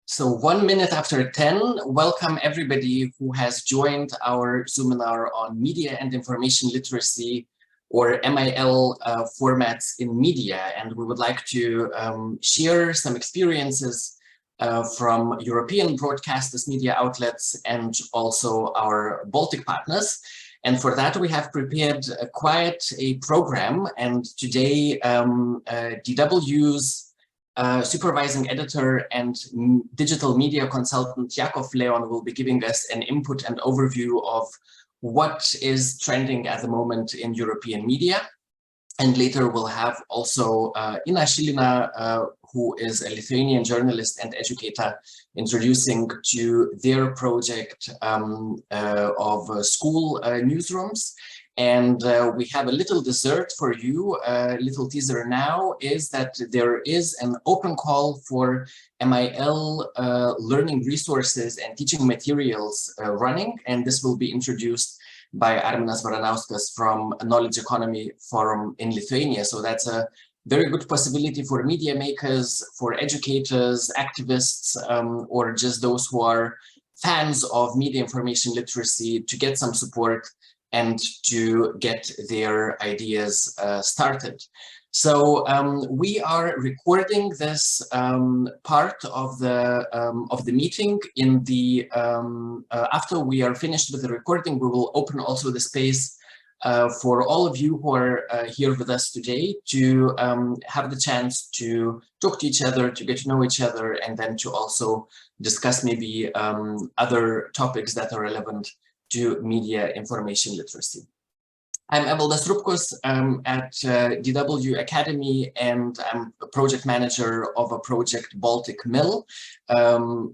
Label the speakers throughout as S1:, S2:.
S1: So 1 minute after 10, welcome everybody who has joined our Zoominar on media and information literacy, or MIL formats in media. And we would like to share some experiences from European broadcasters, media outlets, and also our Baltic partners. And for that, we have prepared quite a program. And today, DW's supervising editor and digital media consultant Jakov Leon will be giving us an input and overview of what is trending at the moment in European media. And later we'll have also Inna Shilinna, who is a Lithuanian journalist and educator, introducing to their project of school newsrooms. And we have a little dessert for you. A little teaser now is that there is an open call for MIL learning resources and teaching materials running, and this will be introduced by Arminas Varanauskas from Knowledge Economy Forum in Lithuania. So that's a very good possibility for media makers, for educators, activists, or just those who are fans of media information literacy to get some support and to get their ideas started. So we are recording this part of the meeting. In the after we are finished with the recording, we will open also the space for all of you who are here with us today to have the chance to talk to each other, to get to know each other, and then to also discuss maybe other topics that are relevant to media information literacy. I'm Evaldas Rupkos at DW Akademie, and I'm a project manager of a project Baltic MIL,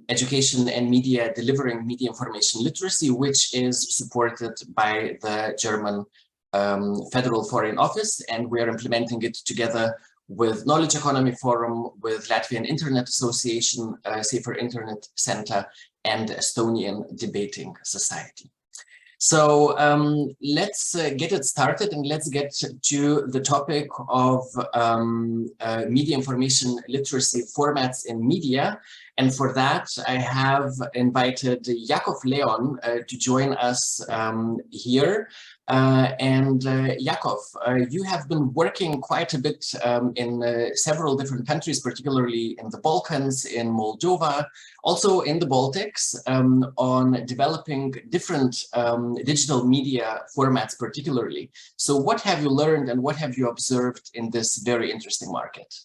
S1: Education and Media Delivering Media Information Literacy, which is supported by the German Federal Foreign Office, and we are implementing it together with Knowledge Economy Forum, with Latvian Internet Association, Safer Internet Center, and Estonian Debating Society. So let's get it started, and let's get to the topic of media information literacy formats in media. And for that, I have invited Jakov Leon to join us here. Jakov, you have been working quite a bit in several different countries, particularly in the Balkans, in Moldova, also in the Baltics, on developing different digital media formats particularly. So what have you learned and what have you observed in this very interesting market?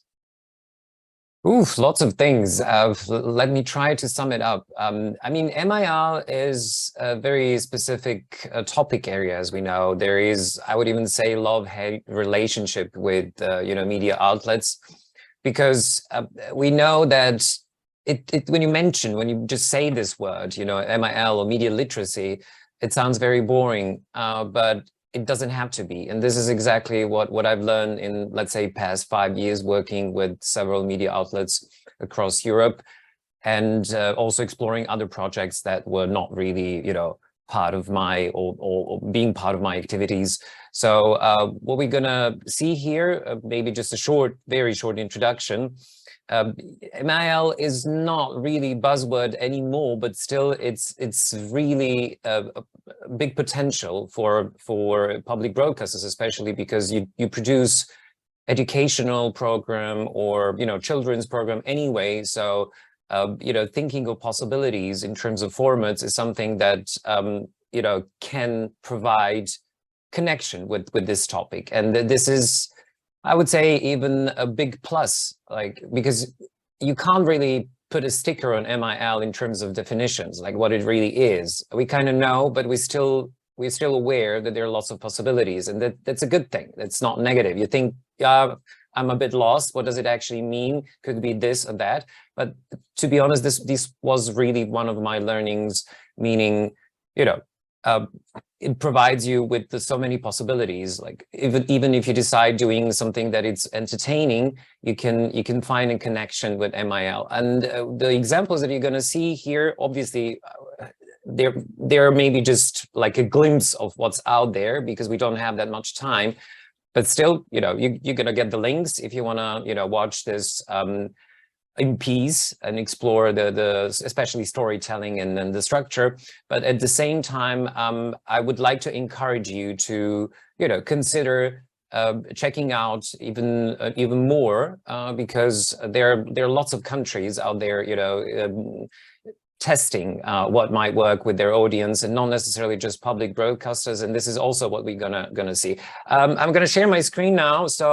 S2: Oof, lots of things. Let me try to sum it up. I mean, MIL is a very specific topic area, as we know. There is, I would even say, love-hate relationship with, media outlets, because we know that when you just say this word, MIL or media literacy, it sounds very boring, but it doesn't have to be. And this is exactly what I've learned in, let's say, past 5 years working with several media outlets across Europe, and also exploring other projects that were not really, part of my or being part of my activities. So what we're gonna see here, maybe just a very short introduction. MIL is not really buzzword anymore, but still it's really a big potential for public broadcasters, especially because you produce educational program or children's program anyway. So thinking of possibilities in terms of formats is something that can provide connection with this topic, and this is, I would say, even a big plus, because you can't really put a sticker on MIL in terms of definitions, like what it really is. We kind of know, but we're still aware that there are lots of possibilities, and that's a good thing. That's not negative. You think, yeah, I'm a bit lost. What does it actually mean? Could it be this or that? But to be honest, this was really one of my learnings, meaning, it provides you with so many possibilities. Like even if you decide doing something that it's entertaining, you can find a connection with MIL. And the examples that you're going to see here, obviously, they're maybe just like a glimpse of what's out there, because we don't have that much time. But still, you're going to get the links if you want to, watch this in peace and explore the especially storytelling and then the structure. But at the same time, I would like to encourage you to, consider checking out even more, because there are lots of countries out there, testing what might work with their audience, and not necessarily just public broadcasters. And this is also what we're gonna see. I'm gonna share my screen now, so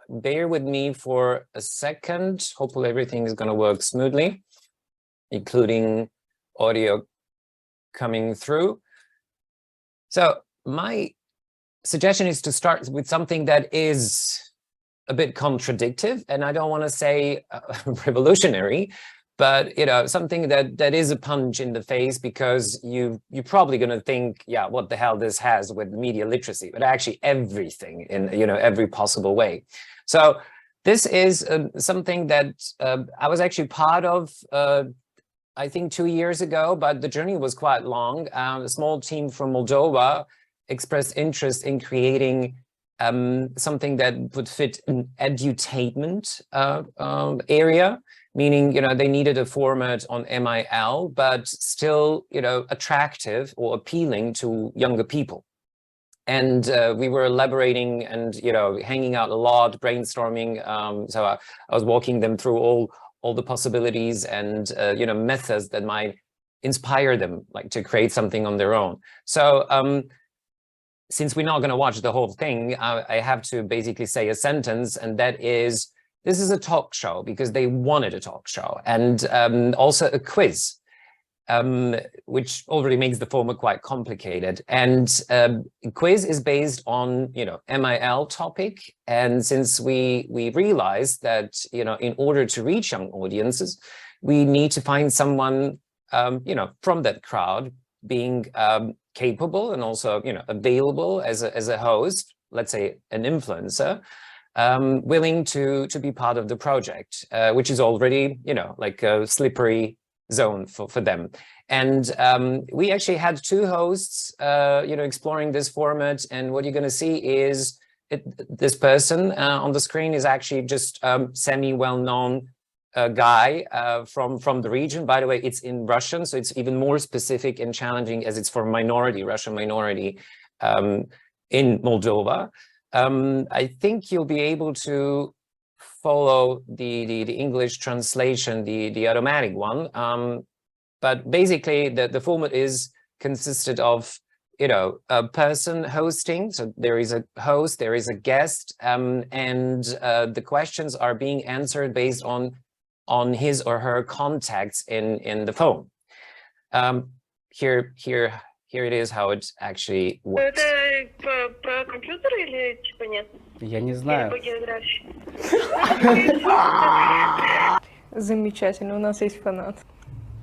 S2: bear with me for a second. Hopefully everything is gonna work smoothly, including audio coming through. So my suggestion is to start with something that is a bit contradictory, and I don't want to say revolutionary, but something that is a punch in the face, because you're probably going to think, yeah, what the hell this has with media literacy, but actually everything in every possible way. So this is something that I was actually part of, I think 2 years ago, but the journey was quite long. A small team from Moldova expressed interest in creating something that would fit an edutainment area, meaning they needed a format on MIL, but still attractive or appealing to younger people. And we were elaborating and hanging out a lot, brainstorming. So I was walking them through all the possibilities and methods that might inspire them, like, to create something on their own. So since we're not going to watch the whole thing, I have to basically say a sentence, and that is, this is a talk show because they wanted a talk show, and also a quiz, which already makes the format quite complicated. And quiz is based on, MIL topic. And since we realized that, in order to reach young audiences, we need to find someone, from that crowd, being capable and also, available as a host, let's say an influencer, willing to be part of the project, which is already, like a slippery zone for them. And we actually had 2 hosts, exploring this format. And what you're going to see is this person on the screen is actually just semi-well-known guy from the region. By the way, it's in Russian, so it's even more specific and challenging, as it's for Russian minority in Moldova. I think you'll be able to follow the English translation, the automatic one. But basically, the format consisted of a person hosting. So there is a host, there is a guest, and the questions are being answered based on his or her contacts in the phone. Here it is how it actually works.
S3: Это по компьютеру или типа нет?
S4: Я не знаю.
S3: По географии.
S5: Замечательно, у нас есть фанат.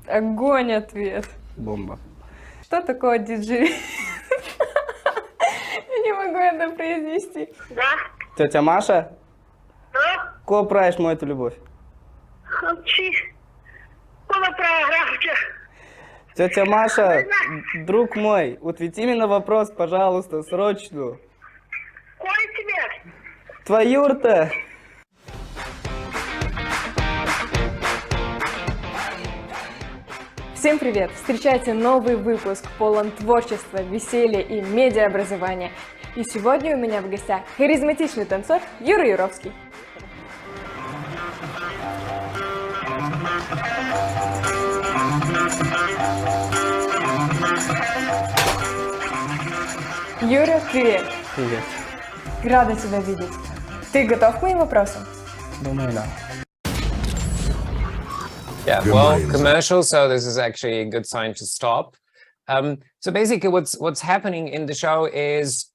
S5: Огонь ответ.
S4: Бомба.
S5: Что такое диджей? Я не могу это произнести.
S3: Да?
S4: Тетя Маша?
S3: Да?
S4: Кого правишь мою любовь?
S3: Кого программка?
S4: Тетя Маша, друг мой, ответи мне на вопрос, пожалуйста, срочно.
S3: Кой тебе?
S4: Твою-то!
S5: Всем привет! Встречайте новый выпуск, полон творчества, веселья и медиаобразования. И сегодня у меня в гостях харизматичный танцор Юра Юровский. Юра, привет!
S4: Привет.
S5: Рада тебя видеть. Ты готов к моим вопросам?
S4: Думаю, да.
S2: Yeah, well, commercial, so this is actually a good sign to stop. So basically what's happening in the show is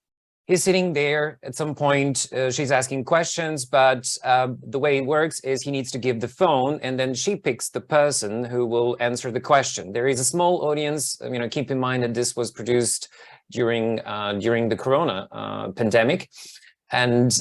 S2: he's sitting there at some point, she's asking questions, but the way it works is he needs to give the phone, and then she picks the person who will answer the question. There is a small audience, keep in mind that this was produced during the Corona pandemic. And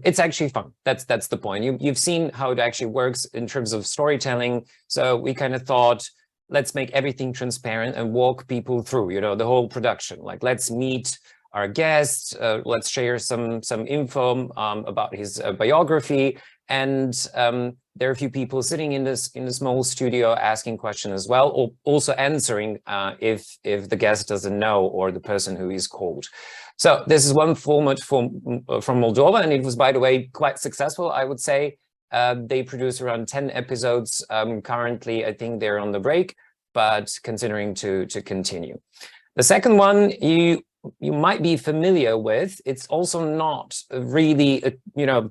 S2: it's actually fun. That's the point. You've seen how it actually works in terms of storytelling. So we kind of thought, let's make everything transparent and walk people through, the whole production. Like, let's meet our guest. Let's share some info about his biography, and there are a few people sitting in the small studio asking questions as well, or also answering if the guest doesn't know, or the person who is called. So this is one format from Moldova, and it was, by the way, quite successful, I would say. They produce around 10 episodes. Currently, I think they're on the break, but considering to continue. The second one you might be familiar with. It's also not really a,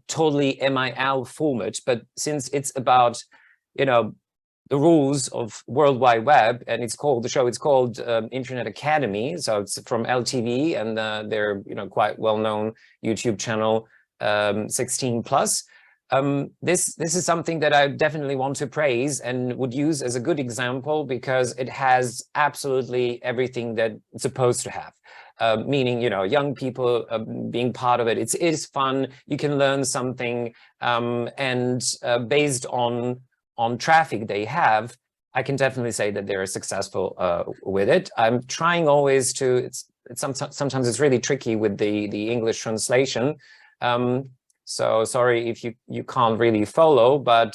S2: totally MIL format, but since it's about, the rules of World Wide Web, and the show is called Internet Academy. So it's from LTV, and their quite well-known YouTube channel 16+. This is something that I definitely want to praise and would use as a good example, because it has absolutely everything that it's supposed to have. Meaning, young people being part of it. It is fun. You can learn something, and based on traffic they have, I can definitely say that they're successful with it. I'm trying always to. Sometimes it's really tricky with the English translation. So sorry if you can't really follow, but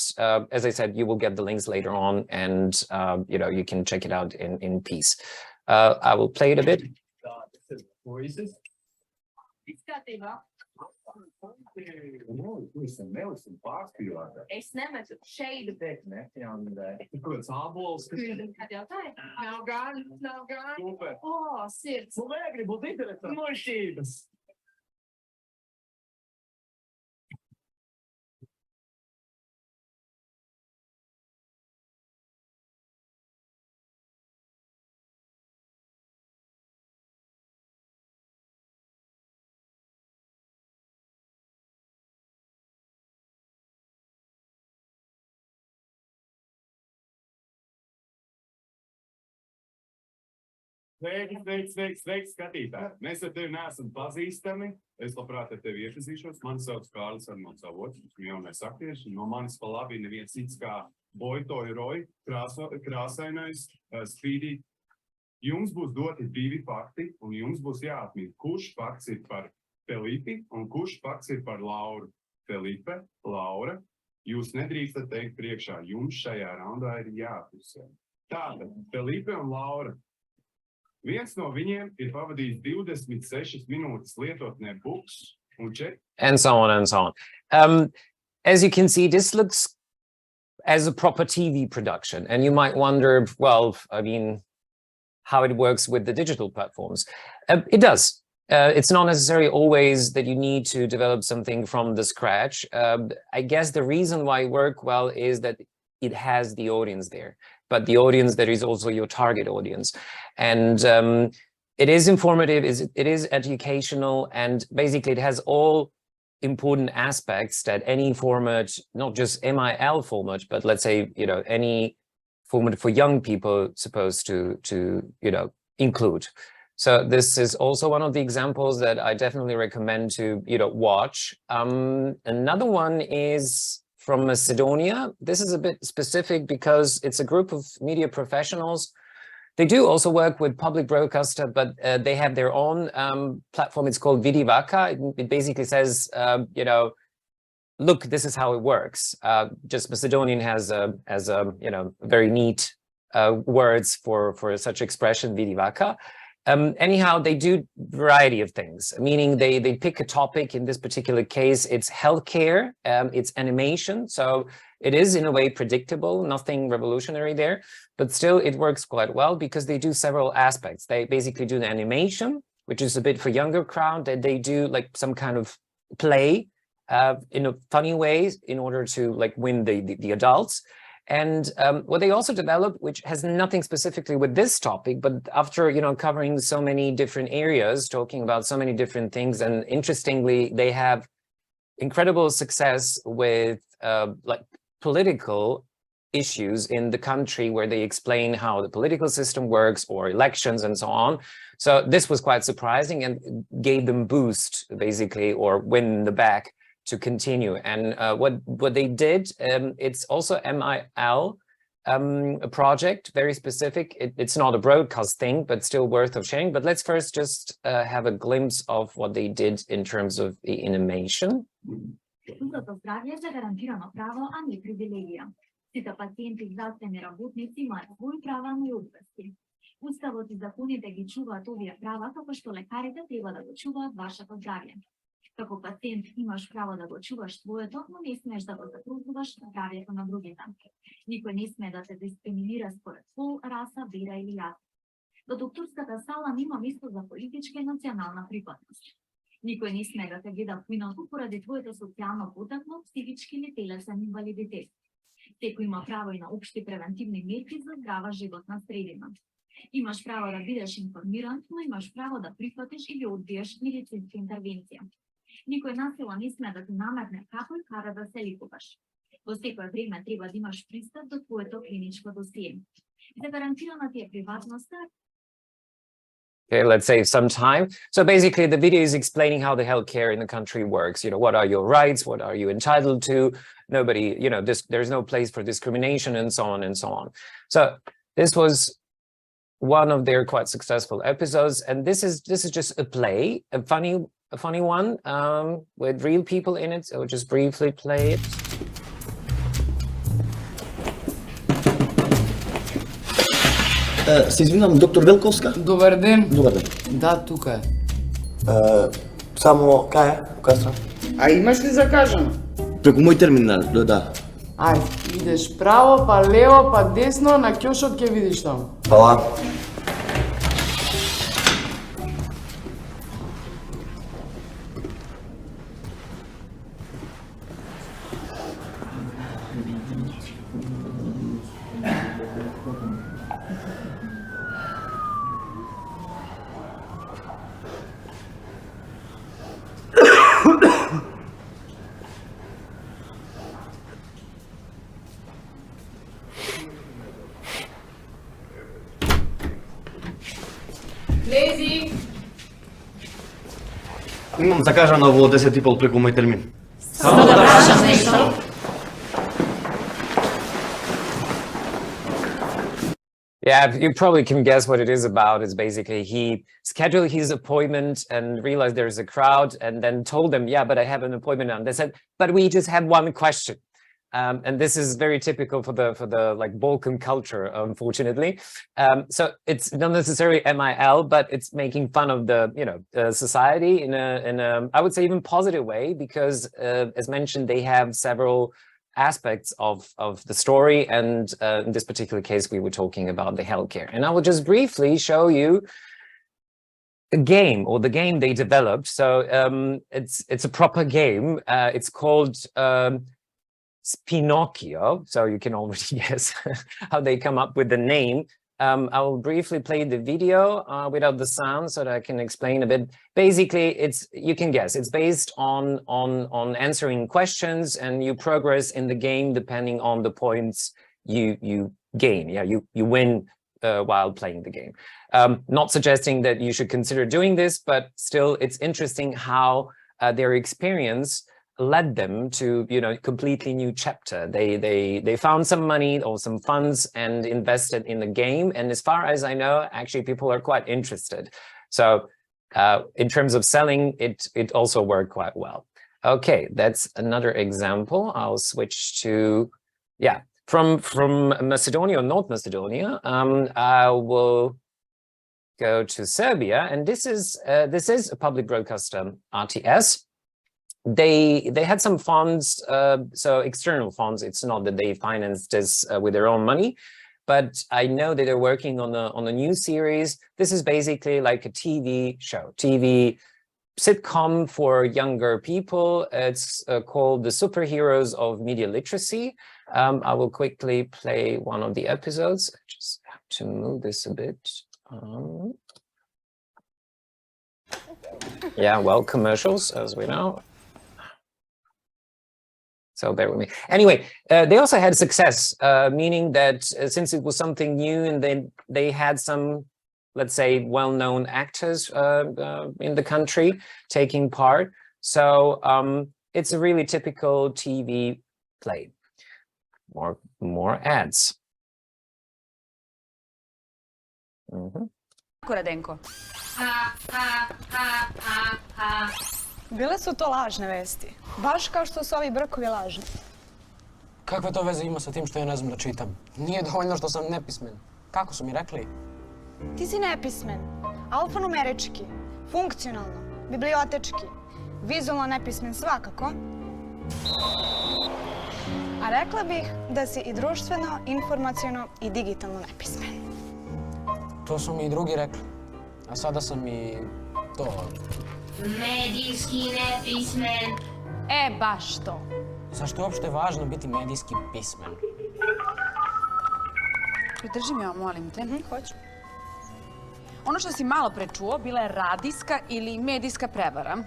S2: as I said, you will get the links later on, and you can check it out in peace. I will play it a bit.
S6: Es nemetu šeit, bet kāds ābols, kad jau tā ir? Nav gan. Super. O, sirds. Gribu būt interesanti. Muļķības. Sveiki, skatītāji! Mēs ar tevi neesam pazīstami. Es labprāt ar tevi iepazīšos. Mani sauc Kārlis Arnolds Avots, esmu jaunais aktieris, un no manis pa labi neviens cits kā Boitoja Roy, krāsainais, spīdī. Jums būs doti 2 fakti, un jums būs jāatmīt, kurš fakts ir par Felipi un kurš fakts ir par Lauru. Felipe, Laura, jūs nedrīkstat teikt priekšā, jums šajā raundā ir jāpusē. Tātad, Felipe un Laura. Viens no viņiem ir pavadījis 26 minūtes lietotnē books un
S2: and so on and so on. As you can see, this looks as a proper TV production, and you might wonder, well, I mean, how it works with the digital platforms. It does. It's not necessarily always that you need to develop something from the scratch. I guess the reason why it works well is that it has the audience there, but the audience that is also your target audience. And it is informative, it is educational, and basically it has all important aspects that any format, not just MIL format, but let's say, any format for young people supposed to include. So this is also one of the examples that I definitely recommend to, watch. Another one is from Macedonia. This is a bit specific because it's a group of media professionals. They do also work with public broadcaster, but they have their own platform. It's called Vidivaka. It basically says, look, this is how it works. Just Macedonian has a very neat words for such expression, Vidivaka. Anyhow, they do variety of things, meaning they pick a topic. In this particular case, it's healthcare, it's animation. So it is in a way predictable, nothing revolutionary there, but still it works quite well because they do several aspects. They basically do the animation, which is a bit for younger crowd, that they do like some kind of play in a funny way in order to like win the adults. And what they also developed, which has nothing specifically with this topic, but after, covering so many different areas, talking about so many different things, and interestingly, they have incredible success with like political issues in the country where they explain how the political system works or elections and so on. So this was quite surprising and gave them boost, basically, or win the back to continue. And what they did, it's also MIL, a project, very specific. It's not a broadcast thing, but still worth of sharing. But let's first just have a glimpse of what they did in terms of the animation.
S7: Доброто здравје е загарантирано право, а не привилегија. Сите пациенти и здравствени работници имаат своји права, но и обврски. Уставот и законите ги чуваат овие права, како што лекарите треба да го чуваат вашето здравје. Како пациент имаш право да го чуваш своето, но не смееш да го загрозуваш здравјето на другите. Никој не смее да те дискриминира според пол, раса, вера или јас. Во докторската сала нема место за политичка и национална припадност. Никој не смее да те гледа поинаку поради твоето социјално потекло, психички или телесен инвалидитет. Секој има право и на општи превентивни мерки за здрава животна средина. Имаш право да бидеш информиран, но имаш право да прифатиш или одбиеш медицинска интервенција. Никој насила не смее да ти наметне како и каде да се лекуваш. Во секое време треба да имаш пристап до твоето клиничко досие. Загарантирана ти е приватноста.
S2: Okay, let's save some time. So basically, the video is explaining how the healthcare in the country works. You know, what are your rights? What are you entitled to? Nobody, you know, there's no place for discrimination and so on and so on. So this was one of their quite successful episodes, and this is just a play, a funny one with real people in it. So just briefly play it.
S8: Се извинам, доктор Велковска?
S9: Добар ден.
S8: Добар ден.
S9: Да, тука е.
S8: Само кај е? Која страна?
S9: А имаш ли закажано?
S8: Преку мој терминал, да.
S9: Ајде, идеш право, па лево, па десно, на ќошот ќе видиш таму.
S8: Фала.
S9: Лези!
S8: Имам закажано во 10:30 преку мој термин.
S9: Само да прашам нешто.
S2: Yeah, you probably can guess what it is about. It's basically he scheduled his appointment and realized there's a crowd and then told them, yeah, but I have an appointment now. They said, but we just have one question. And this is very typical for the like Balkan culture, unfortunately. So it's not necessarily MIL, but it's making fun of the society in a I would say even positive way, because as mentioned, they have several aspects of the story, and in this particular case we were talking about the healthcare. And I will just briefly show you a game, or the game they developed. So it's a proper game. It's called Pinocchio, so you can already guess how they come up with the name. I will briefly play the video without the sound so that I can explain a bit. Basically, you can guess, it's based on answering questions, and you progress in the game depending on the points you gain. Yeah, you win while playing the game. Not suggesting that you should consider doing this, but still it's interesting how their experience led them to completely new chapter. They found some money or some funds and invested in the game, and as far as I know, actually people are quite interested. So in terms of selling, it also worked quite well. Okay, that's another example. I'll switch to from Macedonia or North Macedonia. I will go to Serbia, and this is a public broadcaster, RTS. They had some funds, so external funds. It's not that they financed this with their own money, but I know that they're working on a new series. This is basically like a TV show, TV sitcom for younger people. It's called The Superheroes of Media Literacy. I will quickly play one of the episodes. I just have to move this a bit. Yeah, well, commercials, as we know. So bear with me. Anyway, they also had success, meaning that since it was something new, and then they had some, let's say, well-known actors in the country taking part. So it's a really typical TV play. More ads.
S10: Radenko. Bile su to lažne vesti, baš kao što su ovi brkovi lažni.
S11: Kakve to veze ima sa tim što ja ne znam da čitam? Nije dovoljno što sam nepismen. Kako su mi rekli?
S10: Ti si nepismen, alfanumerički, funkcionalno, bibliotečki, vizualno nepismen svakako. A rekla bih da si i društveno, informaciono i digitalno nepismen.
S11: To su mi i drugi rekli. A sada sam i to...
S12: Medijski nepismen.
S10: Baš to.
S11: Zašto je uopšte važno biti medijski pismen?
S13: Pridrži mi ovo, molim te.
S10: Hoću.
S13: Ono što si malo pre čuo, bila je radijska ili medijska prevara.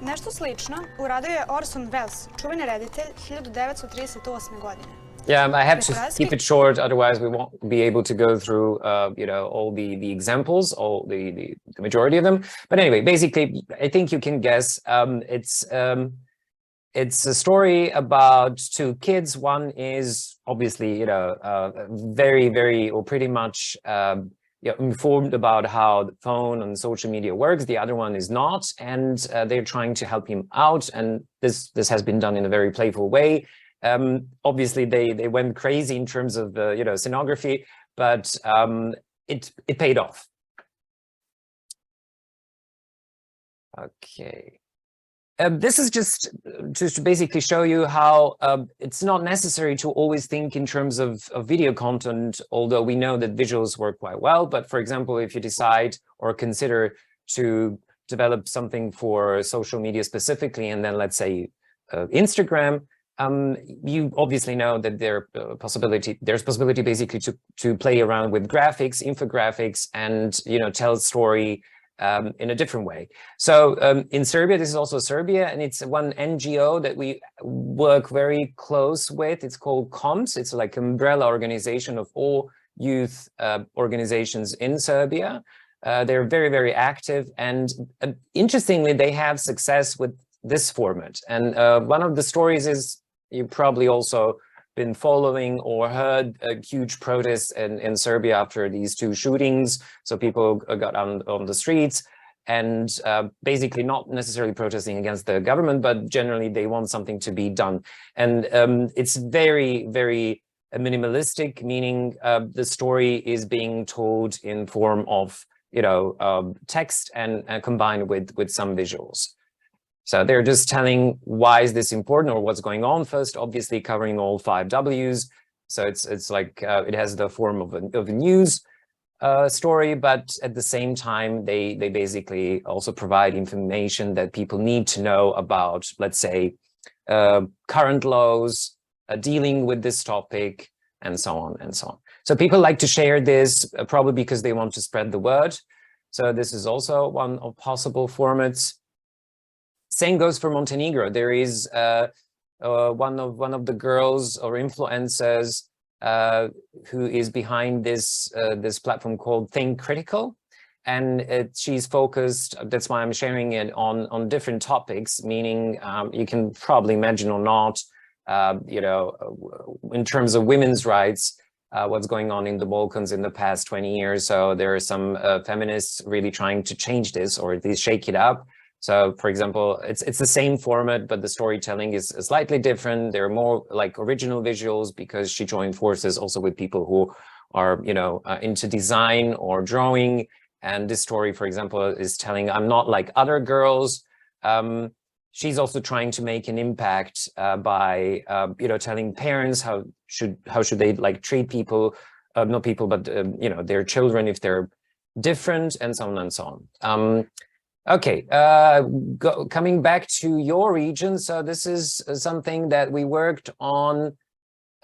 S10: Nešto slično uradio je Orson Welles, čuveni reditelj 1938. godine.
S2: Yeah, I have to keep it short, otherwise we won't be able to go through, all the examples, all the majority of them. But anyway, basically, I think you can guess. It's a story about two kids. One is obviously, very, very, or pretty much informed about how the phone and social media works. The other one is not, and they're trying to help him out. And this has been done in a very playful way. Obviously, they went crazy in terms of the scenography, but it paid off. Okay. This is just to basically show you how it's not necessary to always think in terms of video content, although we know that visuals work quite well. But for example, if you decide or consider to develop something for social media specifically, and then let's say Instagram, you obviously know that there's possibility basically to play around with graphics, infographics, and tell a story in a different way. So in Serbia, this is also Serbia, and it's one NGO that we work very close with. It's called COMS. It's like an umbrella organization of all youth organizations in Serbia. They're very, very active, and interestingly, they have success with this format. And one of the stories is, you've probably also been following or heard a huge protest in Serbia after these two shootings. So people got on the streets and basically not necessarily protesting against the government, but generally they want something to be done. And it's very, very minimalistic, meaning the story is being told in form of, text and combined with some visuals. So they're just telling why is this important or what's going on first, obviously covering all 5 W's. So it's like it has the form of a news story, but at the same time, they basically also provide information that people need to know about, let's say, current laws, dealing with this topic, and so on and so on. So people like to share this probably because they want to spread the word. So this is also one of possible formats. Same goes for Montenegro. There is one of the girls or influencers who is behind this platform called Think Critical, and she's focused. That's why I'm sharing it on different topics. Meaning, you can probably imagine or not, in terms of women's rights, what's going on in the Balkans in the past 20 years. So there are some feminists really trying to change this, or at least shake it up. So, for example, it's the same format, but the storytelling is slightly different. There are more like original visuals because she joined forces also with people who are, into design or drawing. And this story, for example, is telling I'm not like other girls. She's also trying to make an impact by, telling parents how should they like treat people, not people, but their children if they're different, and so on and so on. Okay, coming back to your region. So this is something that we worked on.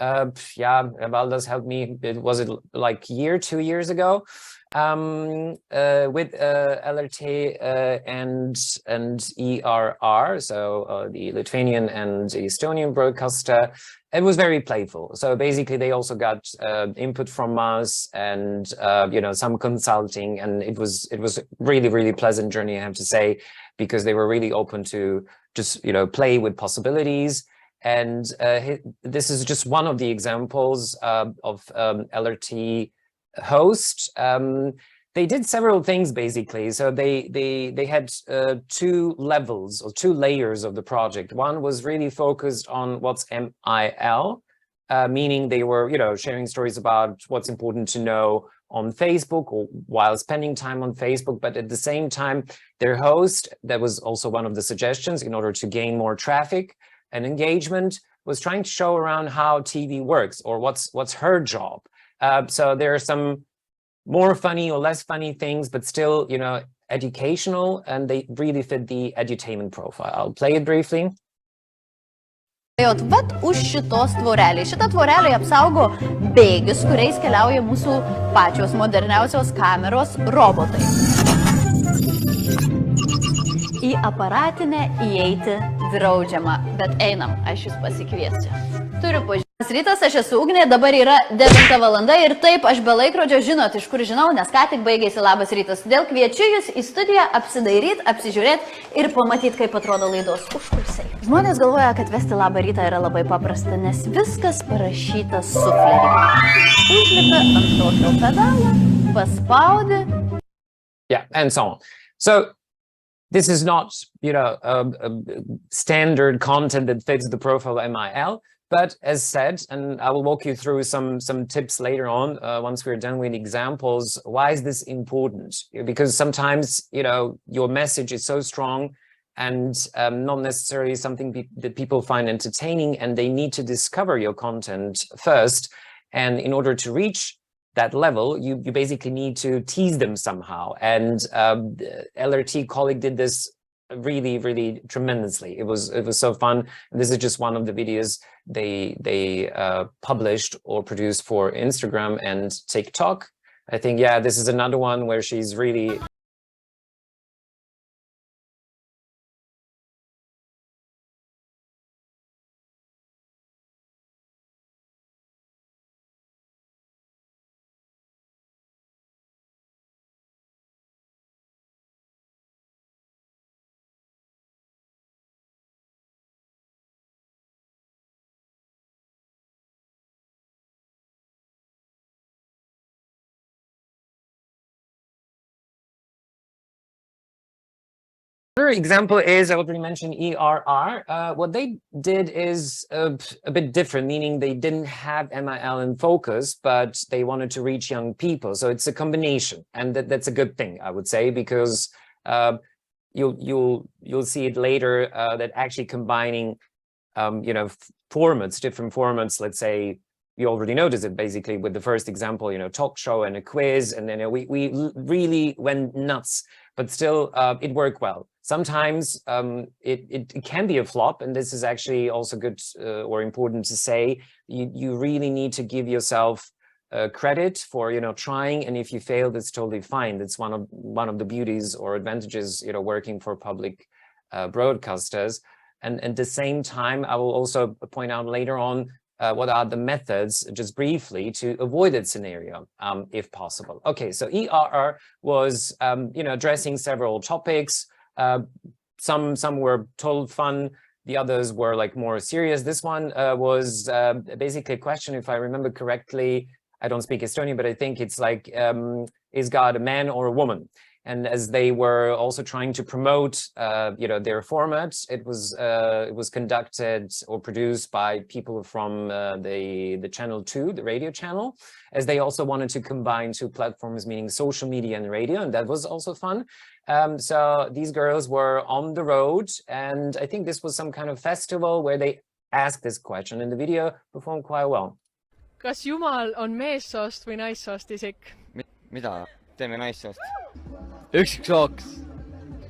S2: Valdas helped me. Was it like 2 years ago? With LRT and ERR, so the Lithuanian and Estonian broadcaster. It was very playful. So basically, they also got input from us and some consulting, and it was really, really pleasant journey, I have to say, because they were really open to just play with possibilities. And this is just one of the examples of LRT host. They did several things basically. So they had two levels or two layers of the project. One was really focused on what's MIL, meaning they were, sharing stories about what's important to know on Facebook or while spending time on Facebook. But at the same time, their host, that was also one of the suggestions in order to gain more traffic and engagement, was trying to show around how TV works or what's her job. So there are some more funny or less funny things, but still, educational, and they really fit the edutainment profile. I'll play it briefly.
S14: Vat už šitos tvorelės. Šitą tvorelę apsaugo bėgius, kuriais keliauja mūsų pačios moderniausios kameros robotai. Į aparatinę įeiti draudžiama, bet einam, aš jūs pasikviesiu. Turiu pažiūrėti. Rytas, aš esu Ugnė, dabar yra 9 valanda ir taip, aš be laikrodžio žinot, iš kur žinau, nes ką tik baigėsi labas rytas. Todėl kviečiu jūs į studiją apsidairyti, apsižiūrėti ir pamatyti, kaip atrodo laidos užkulisiai. Žmonės galvoja, kad vesti labą rytą yra labai paprasta, nes viskas parašyta suflerį. Užlipi ant tokio pedalo, paspaudi.
S2: Yeah, and so on. So this is not, standard content that fits the profile of MIL. But as said, and I will walk you through some tips later on, once we're done with examples, why is this important? Because sometimes, your message is so strong and not necessarily something that people find entertaining, and they need to discover your content first. And in order to reach that level, you basically need to tease them somehow. And LRT colleague did this really, really tremendously. It was so fun. And this is just one of the videos they published or produced for Instagram and TikTok. I think, yeah, this is another one where she's really Another example is, I already mentioned ERR. What they did is a bit different, meaning they didn't have MIL in focus, but they wanted to reach young people. So it's a combination, and that's a good thing, I would say, because you'll see it later that actually combining, formats, different formats. Let's say you already noticed it basically with the first example, talk show and a quiz, and then we really went nuts. But still, it worked well. Sometimes it can be a flop, and this is actually also good or important to say. You really need to give yourself credit for trying, and if you fail, that's totally fine. That's one of the beauties or advantages working for public broadcasters. And at the same time, I will also point out later on what are the methods, just briefly, to avoid that scenario, if possible. Okay, so ERR was, addressing several topics. Some were total fun. The others were like more serious. This one was basically a question, if I remember correctly. I don't speak Estonian, but I think it's like, is God a man or a woman? And as they were also trying to promote, their format, it was conducted or produced by people from the channel 2, the radio channel, as they also wanted to combine two platforms, meaning social media and radio, and that was also fun. So these girls were on the road, and I think this was some kind of festival where they asked this question, and the video performed quite well.
S5: Kas Jumal on meessoost või naissoost isik?
S15: Mida? Teeme naissoost. Üksiks looks.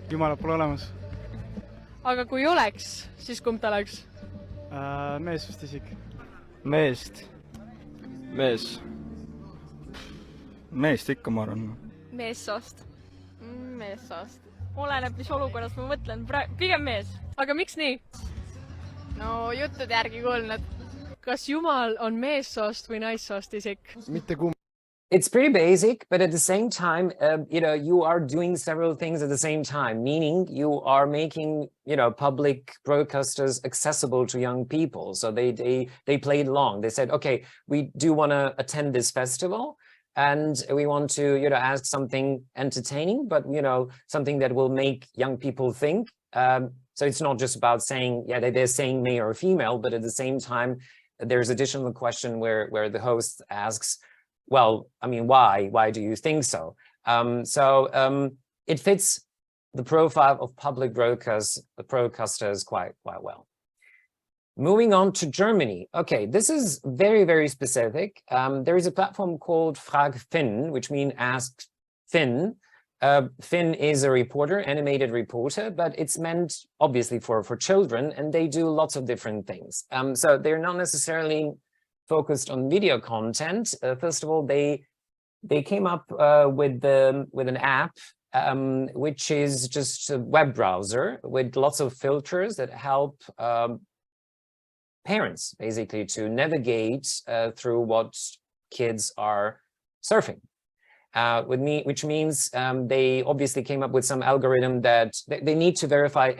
S16: Jumalat pole olemas.
S5: Aga kui oleks, siis kumb ta oleks?
S16: Meessoost isik.
S15: Meest. Mees. Meest ikka, ma arvan.
S5: Meessoost. Meessoost. Oleneb, mis olukorras ma mõtlen. Pigem mees. Aga miks nii? No juttude järgi kuulnud. Kas Jumal on meessoost või naissoost isik?
S16: Mitte kumb.
S2: It's pretty basic, but at the same time, you are doing several things at the same time, meaning you are making, public broadcasters accessible to young people. So they played along. They said, okay, we do want to attend this festival. and we want to, you know, ask something entertaining, but, you know, something that will make young people think. So it's not just about saying, yeah, they're saying male or female, but at the same time, there's additional question where the host asks, well, I mean, why? Why do you think so? It fits the profile of public broadcasters quite well. Moving on to Germany. Okay, this is very, very specific. There is a platform called Frag Finn, which means Ask Finn. Finn is a reporter, animated reporter, but it's meant obviously for children, and they do lots of different things. So they're not necessarily focused on video content. First of all, they came up with an app, which is just a web browser with lots of filters that help parents basically to navigate through what kids are surfing. Which means they obviously came up with some algorithm that they need to verify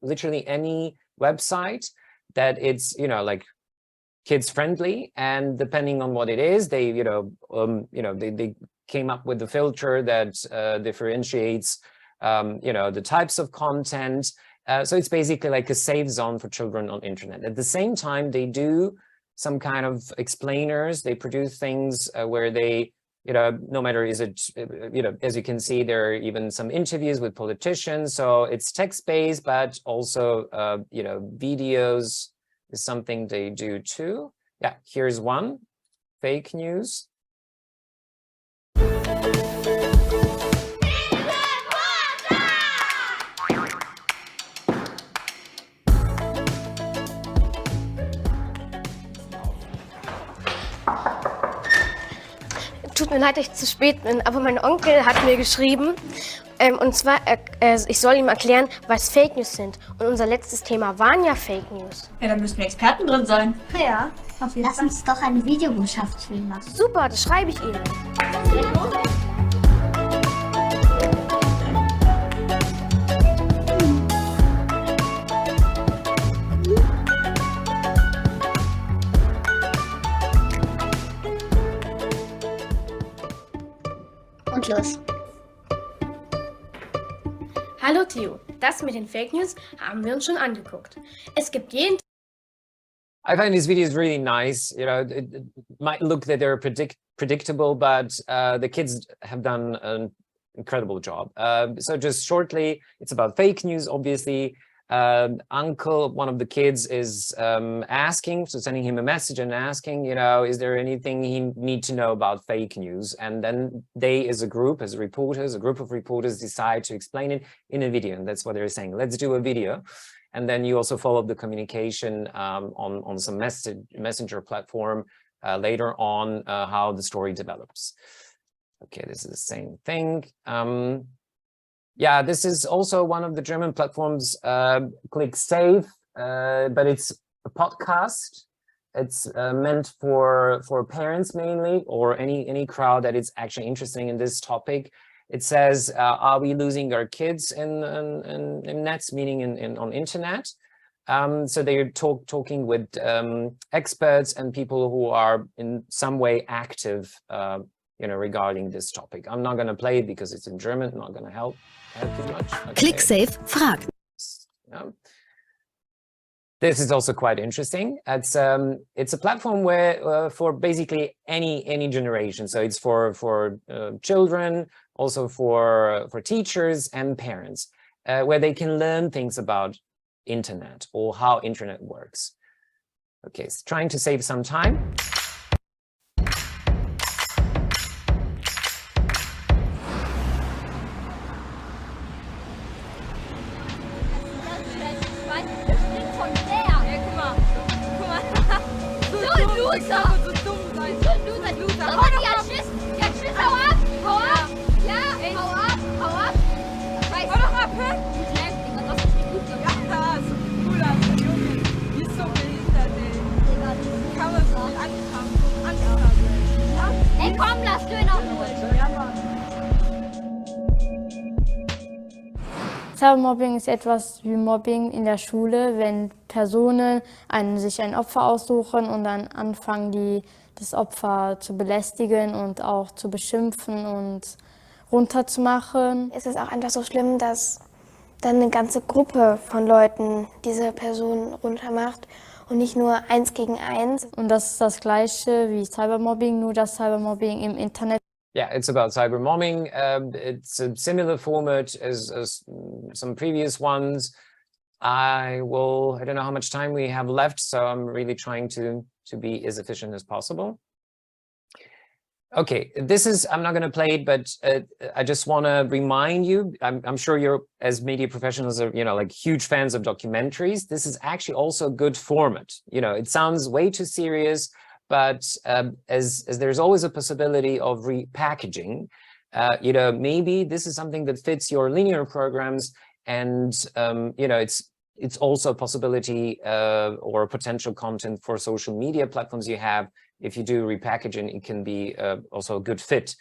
S2: literally any website that it's, you know, like kids friendly, and depending on what it is, they, they came up with the filter that differentiates, the types of content. So it's basically like a safe zone for children on internet. At the same time, they do some kind of explainers. They produce things where they, no matter is it, as you can see, there are even some interviews with politicians. So it's text-based, but also, videos is something they do too. Yeah, here's one, fake news.
S17: Tut mir leid, dass ich zu spät bin, aber mein Onkel hat mir geschrieben, und zwar, ich soll ihm erklären, was Fake News sind. Und unser letztes Thema waren ja Fake News.
S18: Ja, da müssten Experten drin sein.
S19: Ja, auf jeden Fall. Lass uns doch eine Videobotschaft filmen machen.
S17: Super, das schreibe ich ihm.
S19: Und los.
S17: Hallo Theo, das mit den Fake News haben wir uns schon angeguckt. Es gibt jeden
S2: I find these videos really nice. It might look that they're predictable, but the kids have done an incredible job. So just shortly, it's about fake news, obviously. Uncle, one of the kids, is asking, so sending him a message and asking, is there anything he needs to know about fake news? And then they, as a group of reporters, decide to explain it in a video. And that's what they're saying. Let's do a video. And then you also follow the communication on some messenger platform later on how the story develops. Okay, this is the same thing. Yeah, this is also one of the German platforms, Click Save, but it's a podcast. It's meant for parents mainly, or any crowd that is actually interested in this topic. It says, are we losing our kids in nets, meaning on internet? So they're talking with experts and people who are in some way active, regarding this topic. I'm not going to play it because it's in German, not going to help you much. Okay.
S20: ClickSafe Frag.
S2: Yeah. This is also quite interesting. It's a platform where for basically any generation. So it's for children, also for teachers and parents, where they can learn things about internet or how internet works. Okay, so trying to save some time.
S21: Cybermobbing ist etwas wie Mobbing in der Schule, wenn Personen sich ein Opfer aussuchen und dann anfangen, die das Opfer zu belästigen und auch zu beschimpfen und runterzumachen.
S17: Es ist auch einfach so schlimm, dass dann eine ganze Gruppe von Leuten diese Person runtermacht und nicht nur 1 gegen 1.
S21: Und das ist das Gleiche wie Cybermobbing, nur das Cybermobbing im Internet.
S2: Yeah, it's about cybermobbing. It's a similar format as some previous ones. I don't know how much time we have left, so I'm really trying to be as efficient as possible. Okay, I'm not going to play it, but I just want to remind you, I'm sure you're, as media professionals, are, like huge fans of documentaries. This is actually also a good format. It sounds way too serious, but as there's always a possibility of repackaging, maybe this is something that fits your linear programs, and it's also a possibility or a potential content for social media platforms you have. If you do repackaging, it can be also a good fit.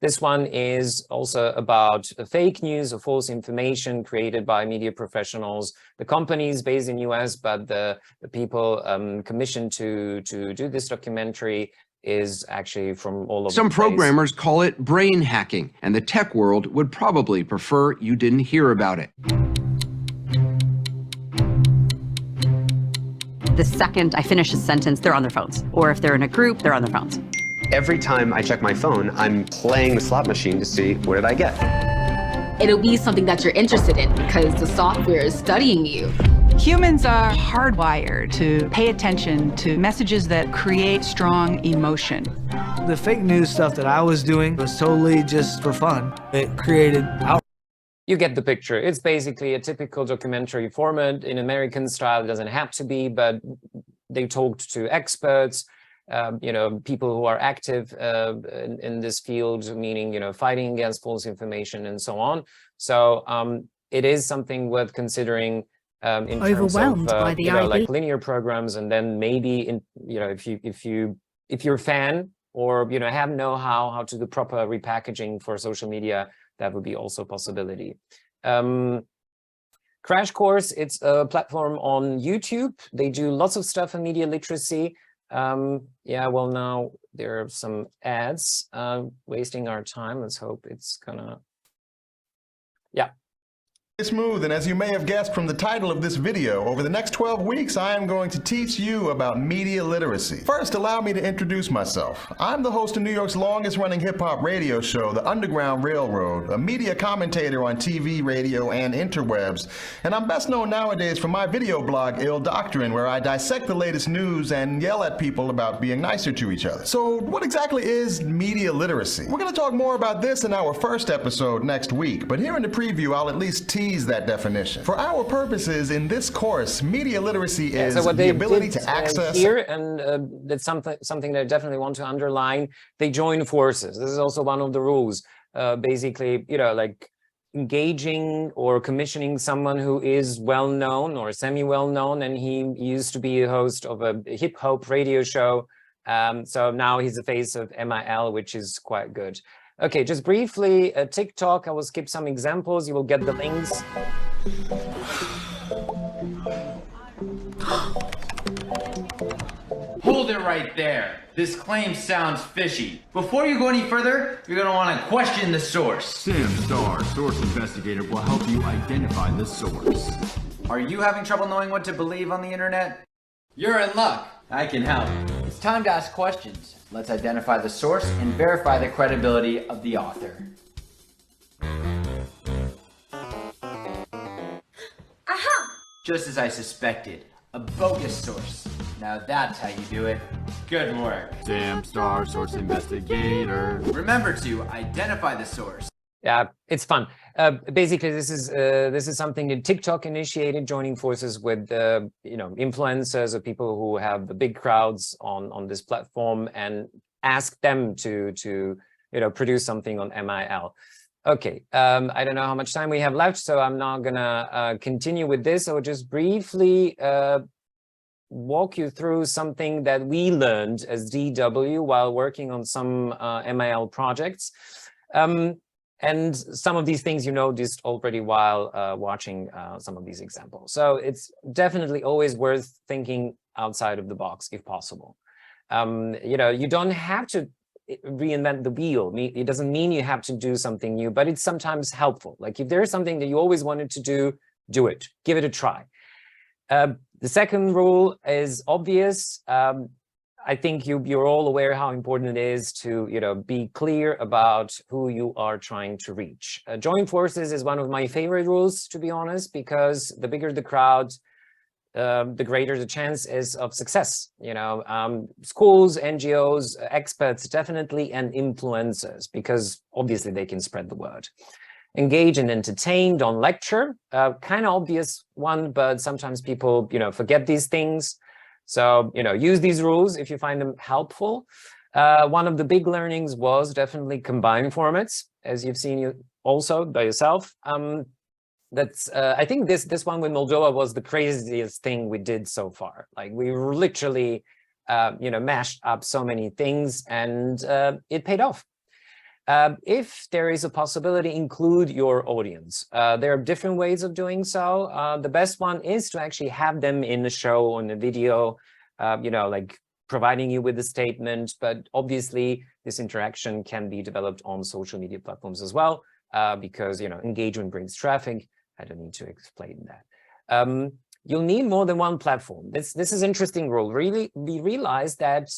S2: This one is also about fake news or false information created by media professionals. The company is based in US, but the people commissioned to do this documentary is actually from all over
S20: Some
S2: the place.
S20: programmers call it brain hacking, and the tech world would probably prefer you didn't hear about it.
S22: The second I finish a sentence, they're on their phones. Or if they're in a group, they're on their phones.
S23: Every time I check my phone, I'm playing the slot machine to see what did I get.
S13: It'll be something that you're interested in because the software is studying you.
S24: Humans are hardwired to pay attention to messages that create strong emotion.
S25: The fake news stuff that I was doing was totally just for fun. It created outrage.
S2: You get the picture. It's basically a typical documentary format in American style. It doesn't have to be, but they talked to experts, people who are active in this field, meaning, fighting against false information and so on. So it is something worth considering in terms of,
S26: by the
S2: like linear programs. And then maybe, if you're a fan or, have know-how how to do proper repackaging for social media, that would be also a possibility. Crash Course, it's a platform on YouTube. They do lots of stuff in media literacy. Well, now there are some ads wasting our time. Let's hope it's gonna... Yeah.
S27: Smooth, and as you may have guessed from the title of this video, over the next 12 weeks I am going to teach you about media literacy. First, allow me to introduce myself. I'm the host of New York's longest running hip-hop radio show, The Underground Railroad, a media commentator on TV, radio, and interwebs, and I'm best known nowadays for my video blog, Ill Doctrine, where I dissect the latest news and yell at people about being nicer to each other. So what exactly is media literacy? We're going to talk more about this in our first episode next week, but here in the preview I'll at least tease that definition. For our purposes in this course, media literacy is the ability to access
S2: here, and that's something that I definitely want to underline. They join forces. This is also one of the rules. Basically, like engaging or commissioning someone who is well known or semi-well known, and he used to be a host of a hip hop radio show. So now he's the face of MIL, which is quite good. Okay, just briefly, TikTok, I will skip some examples. You will get the links.
S28: Hold it right there. This claim sounds fishy. Before you go any further, you're gonna wanna question the source.
S29: Sam Starr, Source Investigator, will help you identify the source.
S28: Are you having trouble knowing what to believe on the internet? You're in luck. I can help. It's time to ask questions. Let's identify the source and verify the credibility of the author.
S12: Aha!
S28: Just as I suspected, a bogus source. Now that's how you do it. Good work.
S29: Sam Starr, Source Investigator.
S28: Remember to identify the source.
S2: Yeah, it's fun. Basically, this is something that TikTok initiated, joining forces with influencers or people who have the big crowds on this platform, and ask them to produce something on MIL. Okay, I don't know how much time we have left, so I'm not gonna continue with this. I'll just briefly walk you through something that we learned as DW while working on some MIL projects. And some of these things you noticed already while watching some of these examples. So it's definitely always worth thinking outside of the box if possible. You know, you don't have to reinvent the wheel. It doesn't mean you have to do something new, but it's sometimes helpful. Like if there's something that you always wanted to do it, give it a try. The second rule is obvious. I think you're all aware how important it is to, you know, be clear about who you are trying to reach. Join forces is one of my favorite rules, to be honest, because the bigger the crowd, the greater the chance is of success. You know, schools, NGOs, experts, definitely, and influencers, because obviously they can spread the word. Engage and entertain, don't lecture. Kind of obvious one, but sometimes people, you know, forget these things. So, you know, use these rules if you find them helpful. One of the big learnings was definitely combine formats, as you've seen also by yourself. I think this one with Moldova was the craziest thing we did so far. Like we literally, you know, mashed up so many things, and it paid off. If there is a possibility, include your audience. There are different ways of doing so. The best one is to actually have them in the show, on the video, you know, like providing you with a statement. But obviously, this interaction can be developed on social media platforms as well, because, you know, engagement brings traffic. I don't need to explain that. You'll need more than one platform. This is interesting rule. Really, we realized that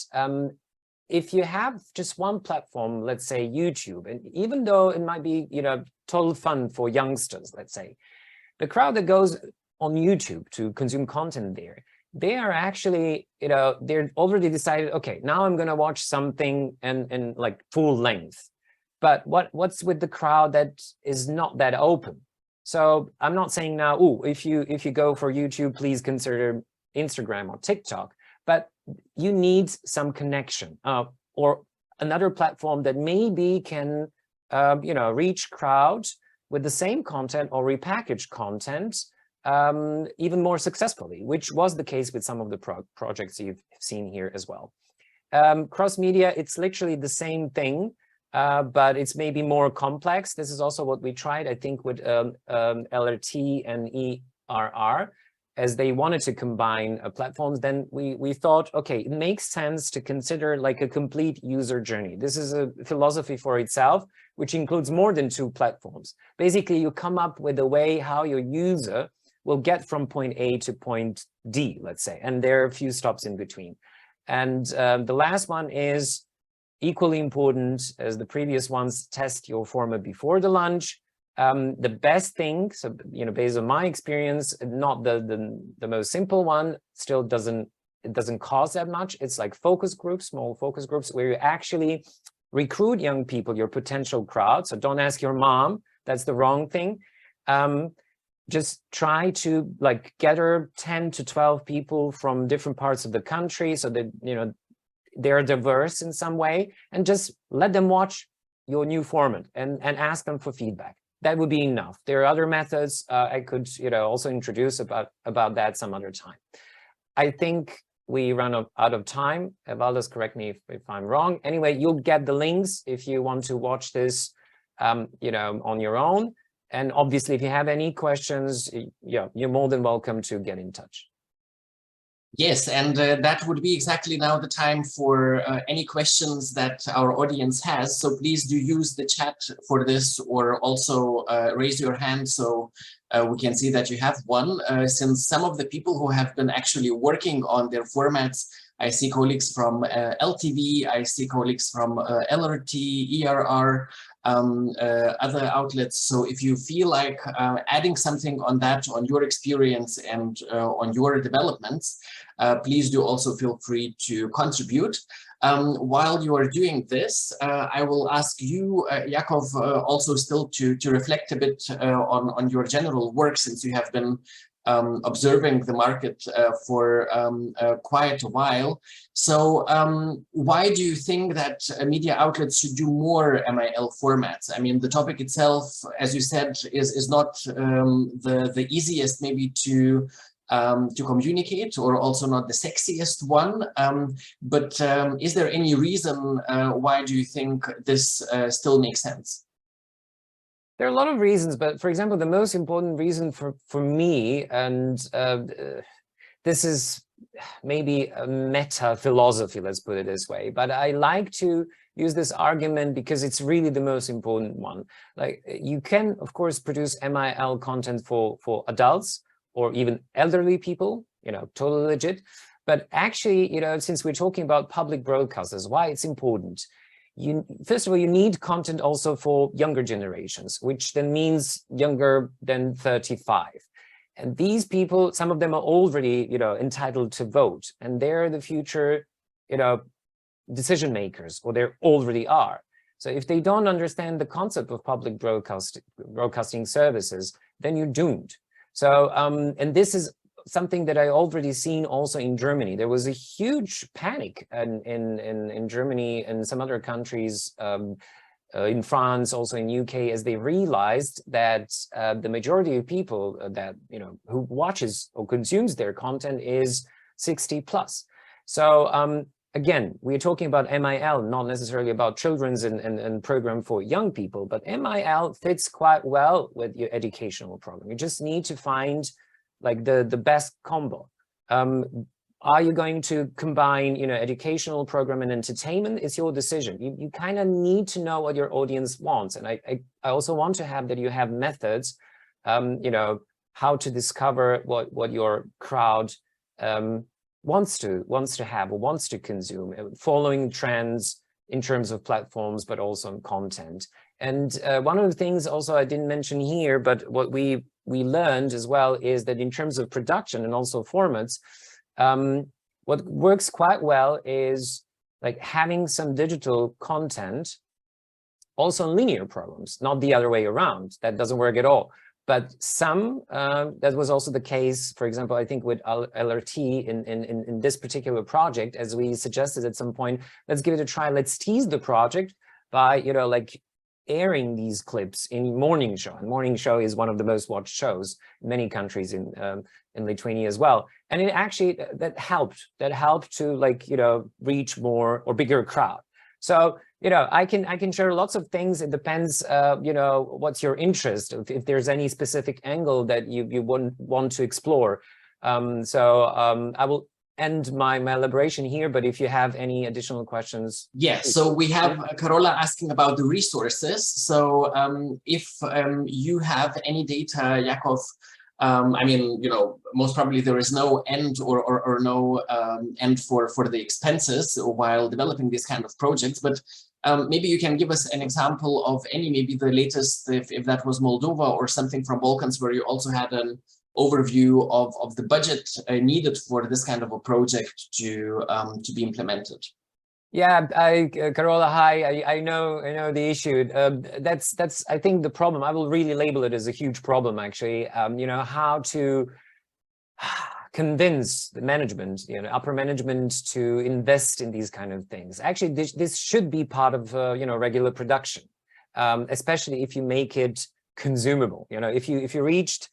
S2: if you have just one platform, let's say YouTube, and even though it might be, you know, total fun for youngsters, let's say, the crowd that goes on YouTube to consume content there, they are actually, you know, they're already decided, okay, now I'm going to watch something in like full length. But what's with the crowd that is not that open? So I'm not saying now, oh, if you go for YouTube, please consider Instagram or TikTok, but you need some connection or another platform that maybe can, you know, reach crowd with the same content or repackaged content even more successfully, which was the case with some of the projects you've seen here as well. Cross media, it's literally the same thing, but it's maybe more complex. This is also what we tried, I think, with LRT and ERR. As they wanted to combine platforms, then we thought, okay, it makes sense to consider like a complete user journey. This is a philosophy for itself, which includes more than 2 platforms. Basically, you come up with a way how your user will get from point A to point D, let's say, and there are a few stops in between. And the last one is equally important as the previous ones: test your format before the lunch. The best thing, so, you know, based on my experience, not the most simple one, still it doesn't cost that much. It's like focus groups, small focus groups, where you actually recruit young people, your potential crowd. So don't ask your mom, that's the wrong thing. Just try to like gather 10 to 12 people from different parts of the country, so that, you know, they're diverse in some way, and just let them watch your new format and ask them for feedback. That would be enough. There are other methods I could, you know, also introduce about that some other time. I think we run out of time. Valdis, correct me if I'm wrong. Anyway, you'll get the links if you want to watch this, you know, on your own. And obviously, if you have any questions, yeah, you're more than welcome to get in touch.
S1: Yes, and that would be exactly now the time for any questions that our audience has. So please do use the chat for this, or also raise your hand so we can see that you have one. Since some of the people who have been actually working on their formats, I see colleagues from LTV, I see colleagues from LRT, ERR, other outlets. So if you feel like adding something on that, on your experience and on your developments, please do also feel free to contribute. While you are doing this, I will ask you, Jakov, also still to reflect a bit on your general work, since you have been observing the market for quite a while. So why do you think that media outlets should do more MIL formats? I mean, the topic itself, as you said, is not the easiest maybe to communicate, or also not the sexiest one. But is there any reason why do you think this still makes sense?
S2: There are a lot of reasons, but for example, the most important reason for me, and this is maybe a meta philosophy, let's put it this way, but I like to use this argument because it's really the most important one. Like, you can, of course, produce MIL content for adults or even elderly people, you know, totally legit. But actually, you know, since we're talking about public broadcasters, why it's important. First of all, you need content also for younger generations, which then means younger than 35. And these people, some of them are already, you know, entitled to vote, and they're the future, you know, decision makers, or they already are. So if they don't understand the concept of public broadcasting services, then you're doomed. So, and this is something that I already seen also in Germany. There was a huge panic in Germany and some other countries, in France, also in UK, as they realized that the majority of people that, you know, who watches or consumes their content is 60 plus. So again, we're talking about MIL, not necessarily about children's and program for young people, but MIL fits quite well with your educational program. You just need to find like the best combo. Are you going to combine, you know, educational program and entertainment? It's your decision. You kind of need to know what your audience wants. And I also want to have that you have methods, you know, how to discover what your crowd wants to have or wants to consume, following trends in terms of platforms, but also in content. And one of the things also I didn't mention here, but what we learned as well is that in terms of production and also formats, what works quite well is like having some digital content also in linear programs, not the other way around. That doesn't work at all. But some, that was also the case, for example, I think with LRT in this particular project, as we suggested at some point, let's give it a try. Let's tease the project by, you know, like airing these clips in morning show. And morning show is one of the most watched shows in many countries in Lithuania as well. And it actually, that helped to, like, you know, reach more or bigger crowd. So, you know, I can share lots of things. It depends, you know, what's your interest, if there's any specific angle that you want to explore. I will end my elaboration here, but if you have any additional questions.
S1: Yeah, so we have Carola asking about the resources. So if you have any data, Jakov, I mean, you know, most probably there is no end or no end for the expenses while developing these kind of projects, but maybe you can give us an example of any, maybe the latest, if that was Moldova or something from Balkans, where you also had an overview of the budget needed for this kind of a project to be implemented.
S2: Yeah, Carola, hi. I know the issue. That's I think the problem. I will really label it as a huge problem, actually. You know, how to convince the management, you know, upper management, to invest in these kind of things. Actually, this should be part of you know, regular production, especially if you make it consumable. You know, if you reached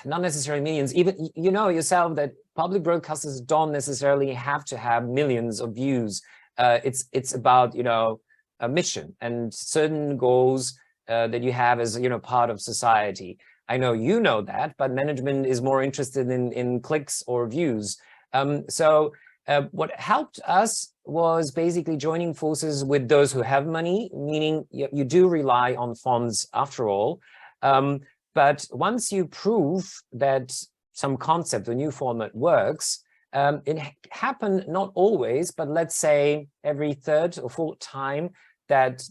S2: not necessarily millions, even, you know yourself that public broadcasters don't necessarily have to have millions of views. It's about, you know, a mission and certain goals that you have as, you know, part of society. I know you know that, but management is more interested in clicks or views. What helped us was basically joining forces with those who have money, meaning you do rely on funds after all. But once you prove that some concept, a new format works, it happened not always, but let's say every third or fourth time that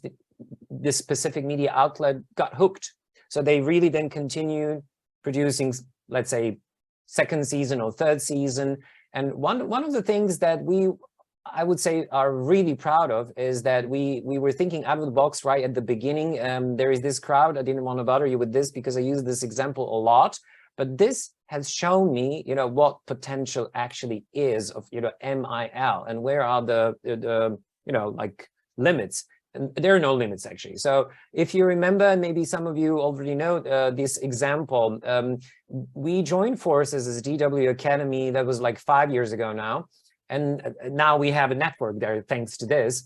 S2: this specific media outlet got hooked. So they really then continued producing, let's say, second season or third season. And one of the things that I would say are really proud of is that we were thinking out of the box right at the beginning. There is this crowd. I didn't want to bother you with this because I use this example a lot, but this has shown me, you know, what potential actually is of, you know, MIL and where are the you know, like limits. And there are no limits, actually. So if you remember, maybe some of you already know this example, we joined forces as DW Akademie. That was like 5 years ago now. And now we have a network there, thanks to this.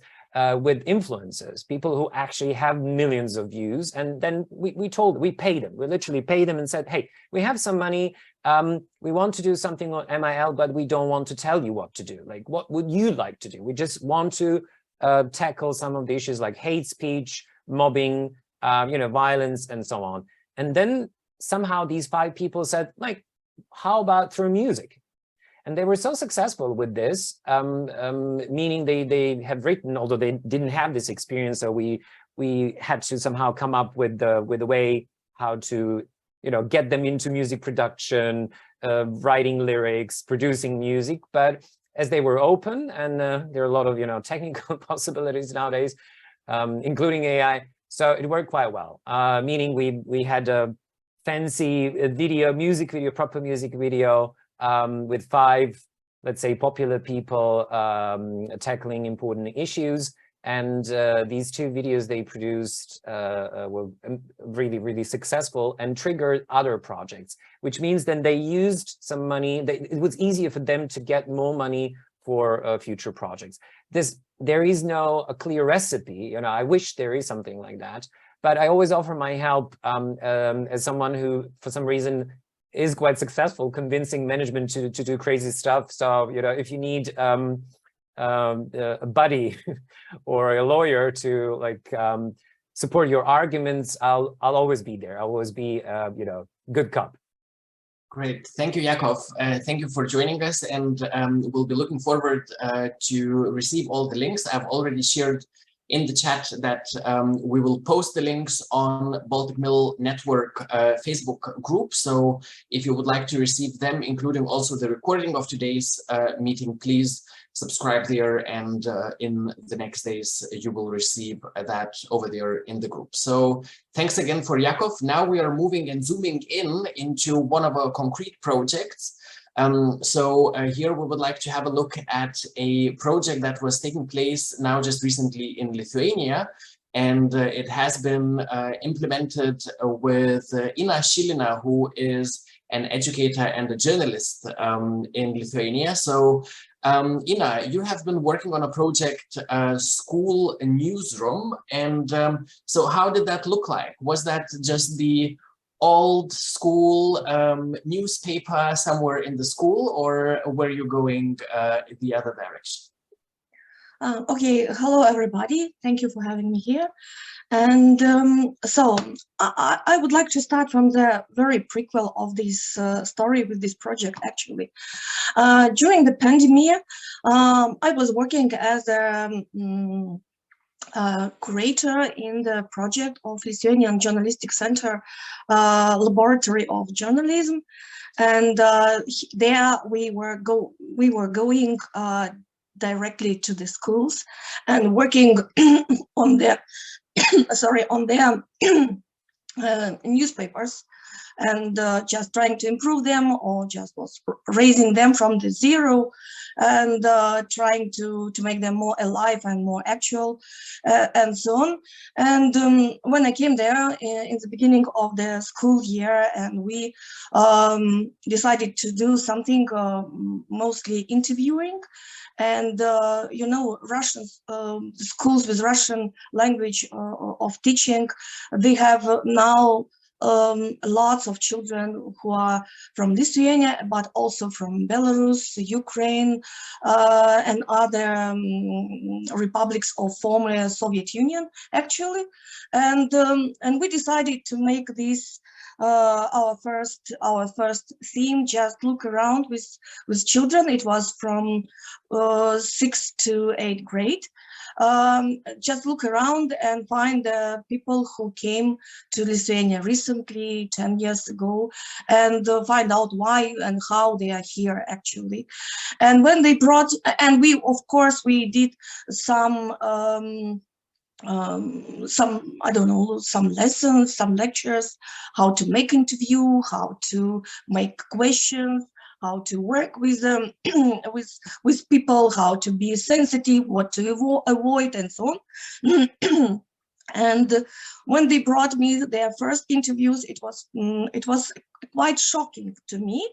S2: with influencers, people who actually have millions of views. And then we paid them. We literally paid them and said, hey, we have some money. We want to do something on MIL, but we don't want to tell you what to do. Like, what would you like to do? We just want to tackle some of the issues like hate speech, mobbing, violence, and so on. And then somehow these 5 people said, like, how about through music? And they were so successful with this, meaning they have written, although they didn't have this experience, so we had to somehow come up with a way how to get them into music production, writing lyrics, producing music. But as they were open, and there are a lot of technical possibilities nowadays, including AI, so it worked quite well. Meaning we had a fancy proper music video. With 5, let's say, popular people tackling important issues. And these 2 videos they produced were really, really successful and triggered other projects, which means then they used some money. It was easier for them to get more money for future projects. There is a clear recipe. I wish there is something like that, but I always offer my help as someone who, for some reason, is quite successful convincing management to do crazy stuff. So, if you need a buddy or a lawyer to support your arguments, I'll always be there. I'll always be, good cop.
S1: Great. Thank you, Jakov. Thank you for joining us. And we'll be looking forward to receive all the links. I've already shared in the chat that we will post the links on Baltic Mill Network Facebook group. So if you would like to receive them, including also the recording of today's meeting, please subscribe there, and in the next days you will receive that over there in the group. So thanks again for Jakov. Now we are moving and zooming into one of our concrete projects. Here we would like to have a look at a project that was taking place now just recently in Lithuania, and it has been implemented with Inna Shilinna, who is an educator and a journalist in Lithuania. So Inna, you have been working on a project, school newsroom, and so how did that look like? Was that just the old school newspaper somewhere in the school, or were you going the other direction?
S3: Okay, hello everybody. Thank you for having me here. And so I would like to start from the very prequel of this story with this project, actually. During the pandemic, I was working as a curator in the project of Lithuanian Journalistic Center Laboratory of Journalism, and there we were going directly to the schools and working on their newspapers, and just trying to improve them, or just was raising them from the zero, and trying to make them more alive and more actual, and so on. And when I came there in the beginning of the school year, and we decided to do something mostly interviewing, and Russian schools with Russian language of teaching, they have now lots of children who are from Lithuania, but also from Belarus, Ukraine, and other republics of former Soviet Union, actually. And we decided to make this our first theme, just look around with children. It was from 6th to 8th grade. Just look around and find the people who came to Lithuania recently, 10 years ago, and find out why and how they are here, actually. And when they brought, and we, of course, we did some I don't know, some lessons, some lectures, how to make interview, how to make questions, how to work with them, with people, how to be sensitive, what to avoid, and so on. And when they brought me their first interviews, it was quite shocking to me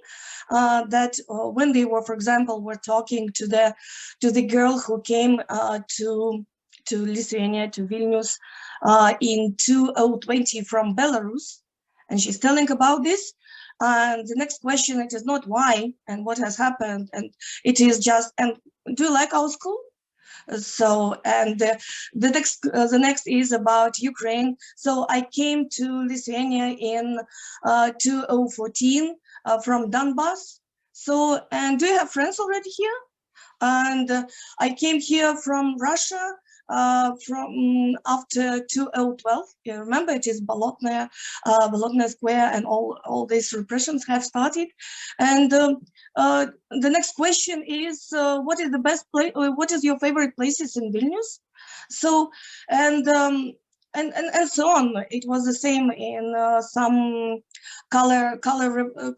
S3: that when they were, for example, were talking to the girl who came Lithuania, to Vilnius in 2020 from Belarus, and she's telling about this. And the next question, it is not why and what has happened, and it is just, and do you like our school? So, and the next is about Ukraine. So I came to Lithuania in 2014 from Donbass. So, and do you have friends already here? And I came here from Russia from after 2012. You remember, it is Bolotnaya Square, and all these repressions have started. And the next question is, what is the best place? What is your favorite places in Vilnius? So, and so on. It was the same in some color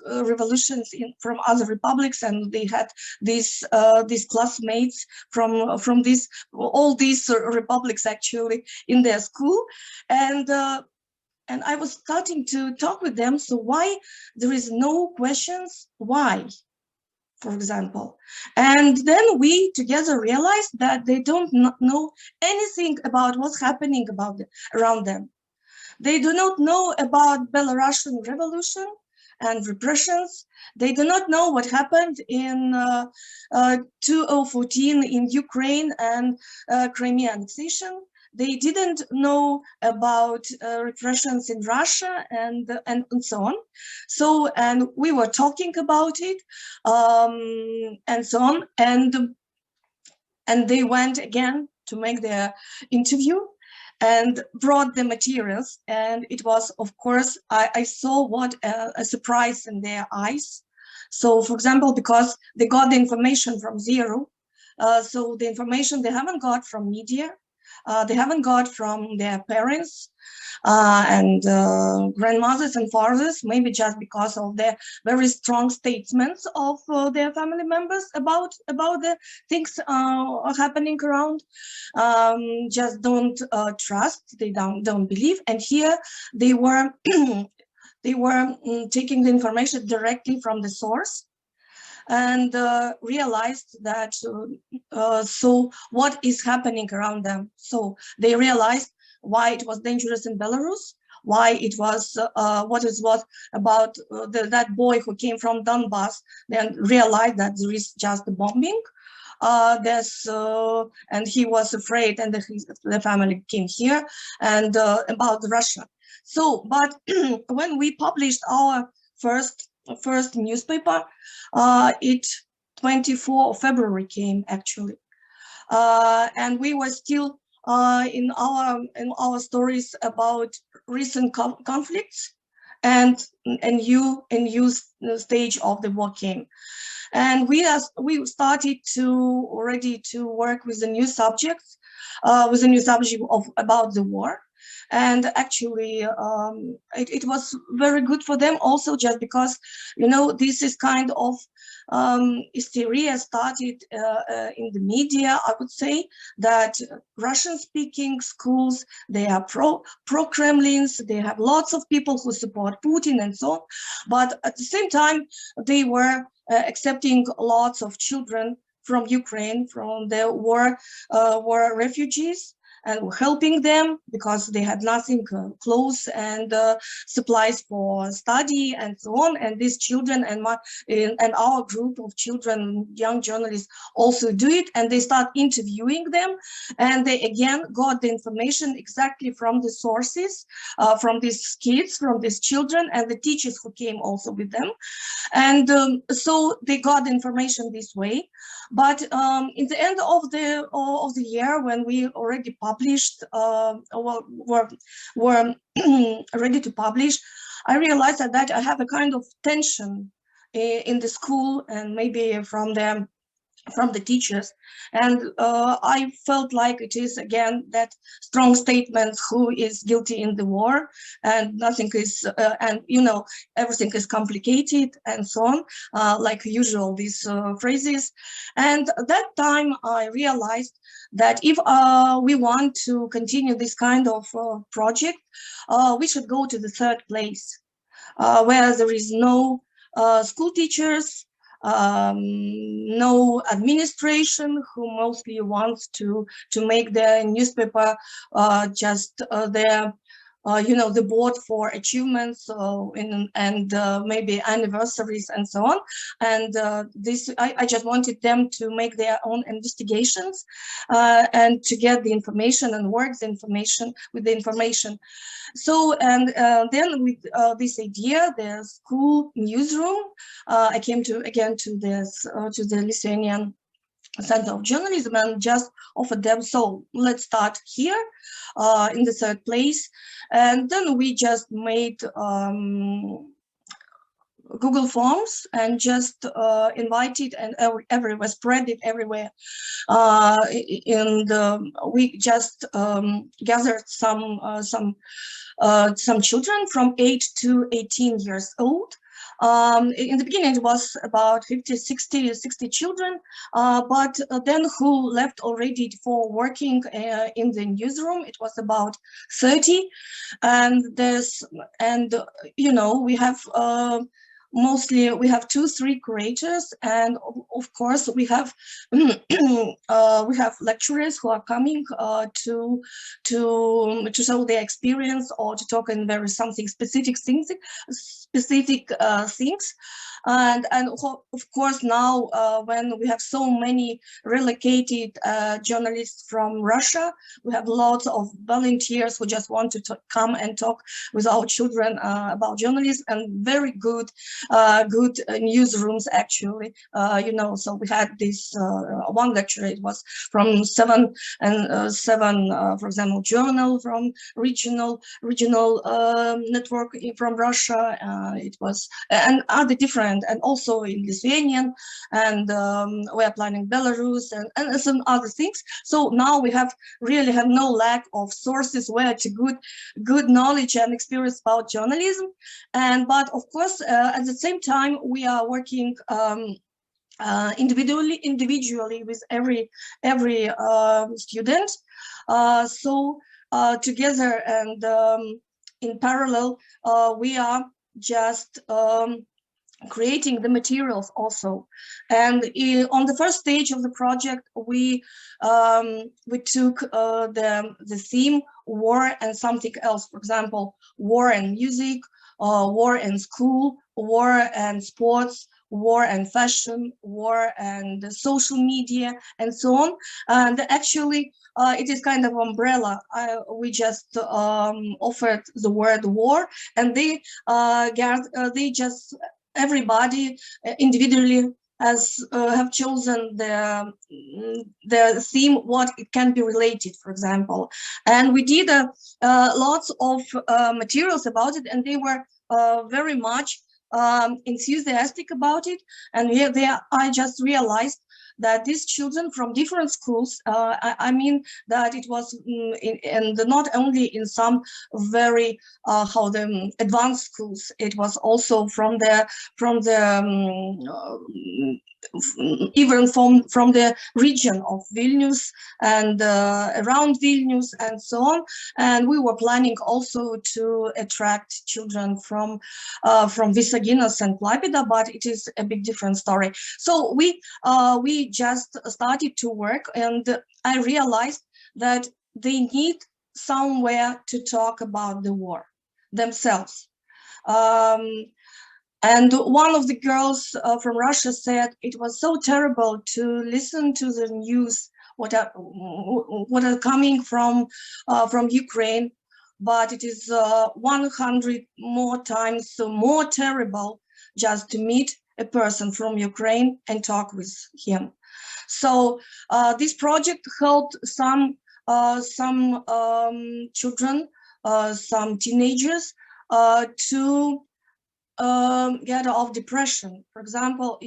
S3: revolutions from other republics, and they had these classmates from all these republics actually in their school, and I was starting to talk with them. So why there is no questions? Why? For example, and then we together realized that they don't know anything about what's happening around them. They do not know about Belarusian revolution and repressions. They do not know what happened in 2014 in Ukraine and Crimea annexation. They didn't know about repressions in Russia and so on. So, and we were talking about it and so on. And they went again to make their interview and brought the materials. And it was, of course, I saw what a surprise in their eyes. So, for example, because they got the information from zero. So the information they haven't got from media. They haven't got from their parents and grandmothers and fathers, maybe just because of their very strong statements of their family members about the things happening around. Just don't trust, they don't believe. And here they were they were taking the information directly from the source, and realized that so what is happening around them. So they realized why it was dangerous in Belarus, why it was what about that boy who came from Donbass, then realized that there is just a bombing. And he was afraid, and the family came here, and about Russia. So, but when we published our first newspaper, 24 of February came actually, and we were still in our stories about recent conflicts, and a new stage of the war came, and we started already to work with the new subjects, about the war. And actually, it was very good for them also, just because, you know, this is kind of hysteria started in the media. I would say that Russian-speaking schools, they are pro-Kremlins, they have lots of people who support Putin and so on. But at the same time, they were accepting lots of children from Ukraine, from the war refugees, and helping them because they had nothing, clothes and supplies for study and so on. And these children and our group of children, young journalists, also do it, and they start interviewing them, and they again got the information exactly from the sources, from these kids, from these children, and the teachers who came also with them. And so they got the information this way. But in the end of the year, when we already published, were ready to publish, I realized that I have a kind of tension in the school, and maybe from the teachers, and I felt like it is again that strong statement, who is guilty in the war, and nothing is and you know, everything is complicated and so on, like usual, these phrases. And at that time I realized that if we want to continue this kind of project, we should go to the third place, where there is no school teachers, no administration, who mostly wants to make their newspaper just their the board for achievements and maybe anniversaries and so on. And I just wanted them to make their own investigations and to get the information and work with the information. So, and then with this idea, the school newsroom, I came to the Lithuanian Center of Journalism and just offered them, so let's start here in the third place. And then we just made Google Forms and just invited and everywhere, spread it everywhere. We just gathered some children from 8 to 18 years old. In the beginning, it was about 60 children, but then who left already for working in the newsroom, it was about 30. And we have mostly we have 2-3 curators, and of course we have lecturers who are coming to show their experience or to talk in very something specific things. And of course now when we have so many relocated journalists from Russia, we have lots of volunteers who just want to come and talk with our children about journalism, and very good newsrooms actually. So we had this one lecturer, it was from seven, for example, journal from regional network from Russia. It was and other different, and also in Lithuanian, and we are planning Belarus and some other things. So now we really have no lack of sources where to good knowledge and experience about journalism. But of course at the same time we are working individually with every student. So together and in parallel we are just creating the materials also. And on the first stage of the project, we took the theme war and something else. For example, war and music, war and school, war and sports, war and fashion, war and social media, and so on. And actually, it is kind of umbrella. We just offered the word war, and they just everybody individually have chosen the theme, what it can be related, for example. And we did lots of materials about it, and they were very much enthusiastic about it. And I just realized that these children from different schools, I mean that it was and not only in some very advanced schools, it was also from the even from the region of Vilnius and around Vilnius and so on. And we were planning also to attract children from Visaginas and Klaipėda, but it is a big different story. So we just started to work, and I realized that they need somewhere to talk about the war themselves. And one of the girls from Russia said it was so terrible to listen to the news, what are coming from Ukraine, but it is 100 more times more terrible just to meet a person from Ukraine and talk with him. So this project helped some children, some teenagers to get off depression. For example,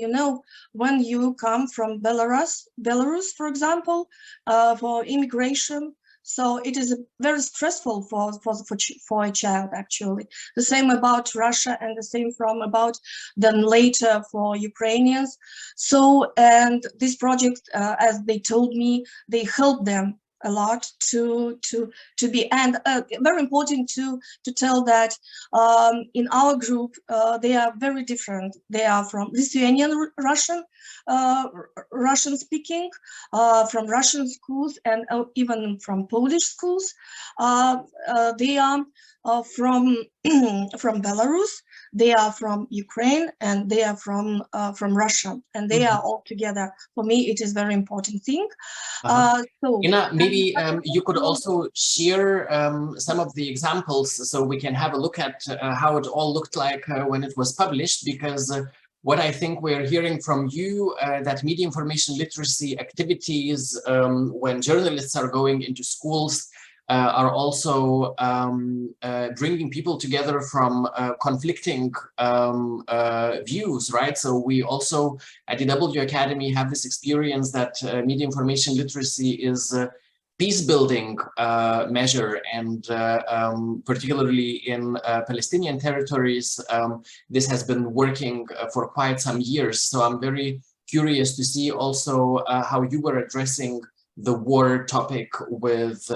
S3: when you come from Belarus, for example, for immigration, so it is very stressful for a child actually. The same about Russia, and the same then later for Ukrainians. So, and this project, as they told me, they help them a lot to be, and very important to tell that in our group they are very different. They are from Lithuanian Russian, Russian speaking, from Russian schools, and even from Polish schools. They are from Belarus, they are from Ukraine, and they are from Russia, and they are all together. For me, it is very important thing. So
S1: Inna, maybe you could also share some of the examples so we can have a look at how it all looked like when it was published, because what I think we're hearing from you, that media information literacy activities when journalists are going into schools are also bringing people together from conflicting views, right? So we also at DW Academy have this experience that media information literacy is a peace-building measure, and particularly in Palestinian territories, this has been working for quite some years. So I'm very curious to see also how you were addressing the war topic with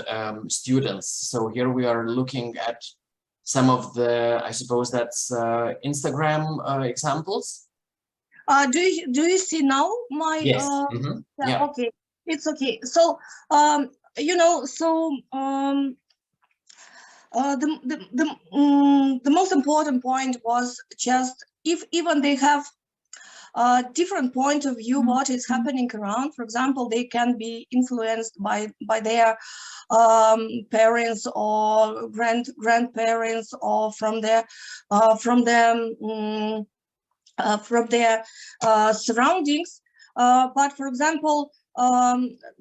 S1: students. So here we are looking at some of the, I suppose that's Instagram examples.
S3: Do you see now my?
S1: Yes.
S3: Yeah. Okay, it's okay. So you know, so the most important point was just if even they have different point of view what is happening around. For example, they can be influenced by their parents or grandparents, or from their surroundings. But for example,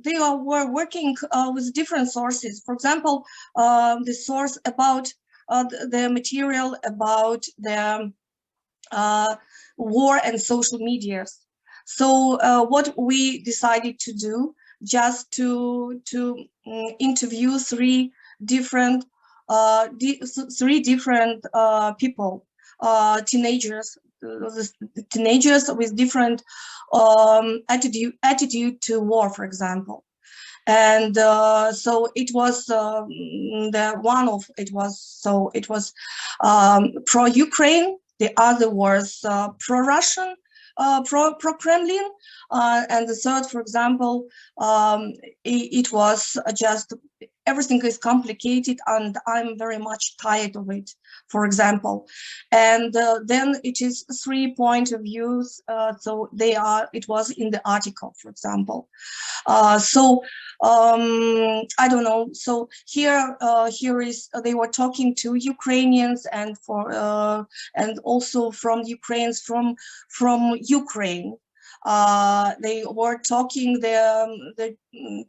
S3: they were working with different sources. For example, the source about the material about the war and social medias. So what we decided to do, just to interview three different people, teenagers with different attitude to war, for example. And so it was it was pro-Ukraine. The other was pro-Russian, pro-Kremlin, and the third, for example, it was just everything is complicated, and I'm very much tired of it, for example. And then it is 3 point of views. So they are. It was in the article, for example. So I don't know. So here is they were talking to Ukrainians and and also from Ukrainians from Ukraine. They were talking the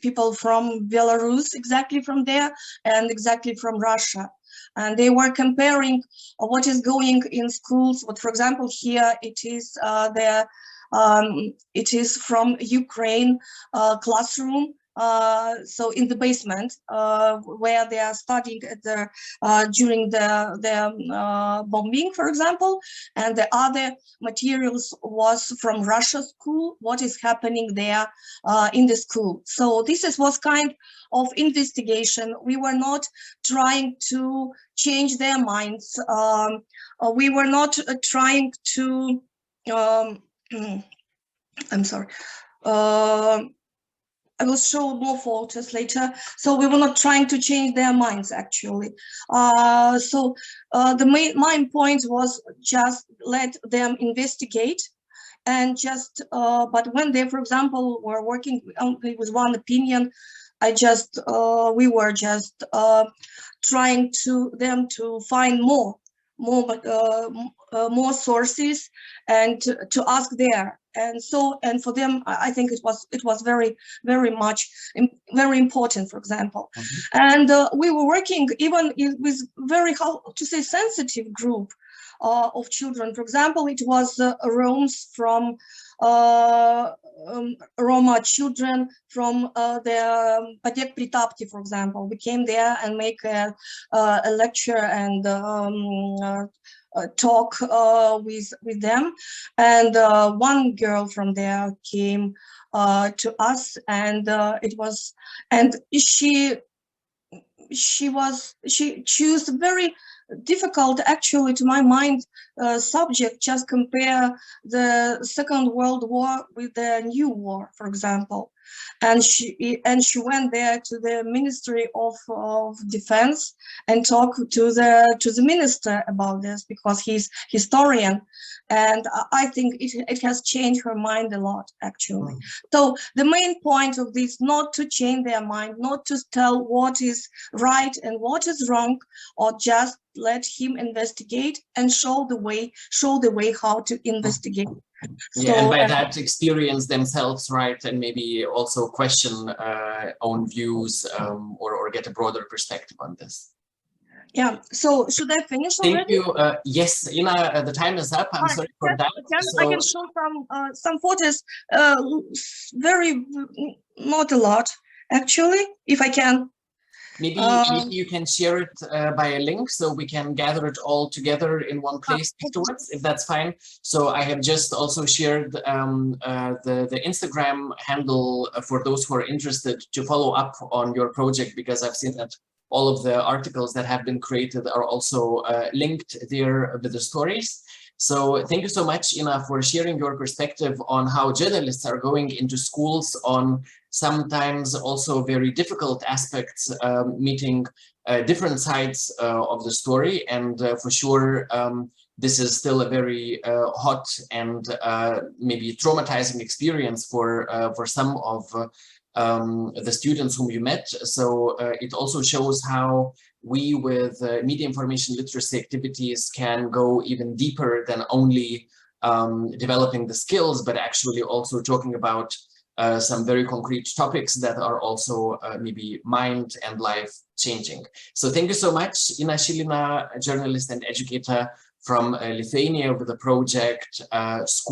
S3: people from Belarus, exactly from there, and exactly from Russia. And they were comparing what is going in schools. But for example, here it is it is from Ukraine classroom. So in the basement where they are studying at the during the bombing, for example, and the other materials was from Russia school, what is happening there in the school. So this was kind of investigation. We were not trying to change their minds. We were not trying to I'm sorry. I will show more photos later. So we were not trying to change their minds, actually. So the main point was just let them investigate, and just, but when they, for example, were working only with one opinion, we were just trying them to find more sources and to ask there. And so, and for them, I think it was very, very much very important, for example. And we were working even with very, how to say, sensitive group of children. For example, it was Romes from Roma children from the Padek Pritapti, for example. We came there and make a lecture and talk with them. And one girl from there came to us, and she chose very difficult, actually, to my mind, subject. Just compare the Second World War with the New War, for example. And she went there to the Ministry of Defense and talked to the minister about this, because he's historian, and I think it has changed her mind a lot, actually. So the main point of this, not to change their mind, not to tell what is right and what is wrong, or just let him investigate and show the way how to investigate.
S1: Yeah, and by that experience themselves, right, and maybe also question own views or get a broader perspective on this.
S3: Yeah, so should I finish already?
S1: Thank you. Yes, Inna, the time is up. I'm sorry for that.
S3: I can show some photos, very, not a lot, actually, if I can.
S1: Maybe you can share it by a link so we can gather it all together in one place afterwards, if that's fine. So I have just also shared the Instagram handle for those who are interested to follow up on your project, because I've seen that all of the articles that have been created are also linked there with the stories. So thank you so much, Inna, for sharing your perspective on how journalists are going into schools on sometimes also very difficult aspects, meeting different sides of the story. And for sure, this is still a very hot and maybe traumatizing experience for some of the students whom you met. So it also shows how we with media information literacy activities can go even deeper than only developing the skills, but actually also talking about some very concrete topics that are also maybe mind and life changing. So thank you so much, Inna Shilinna, a journalist and educator from Lithuania with the project School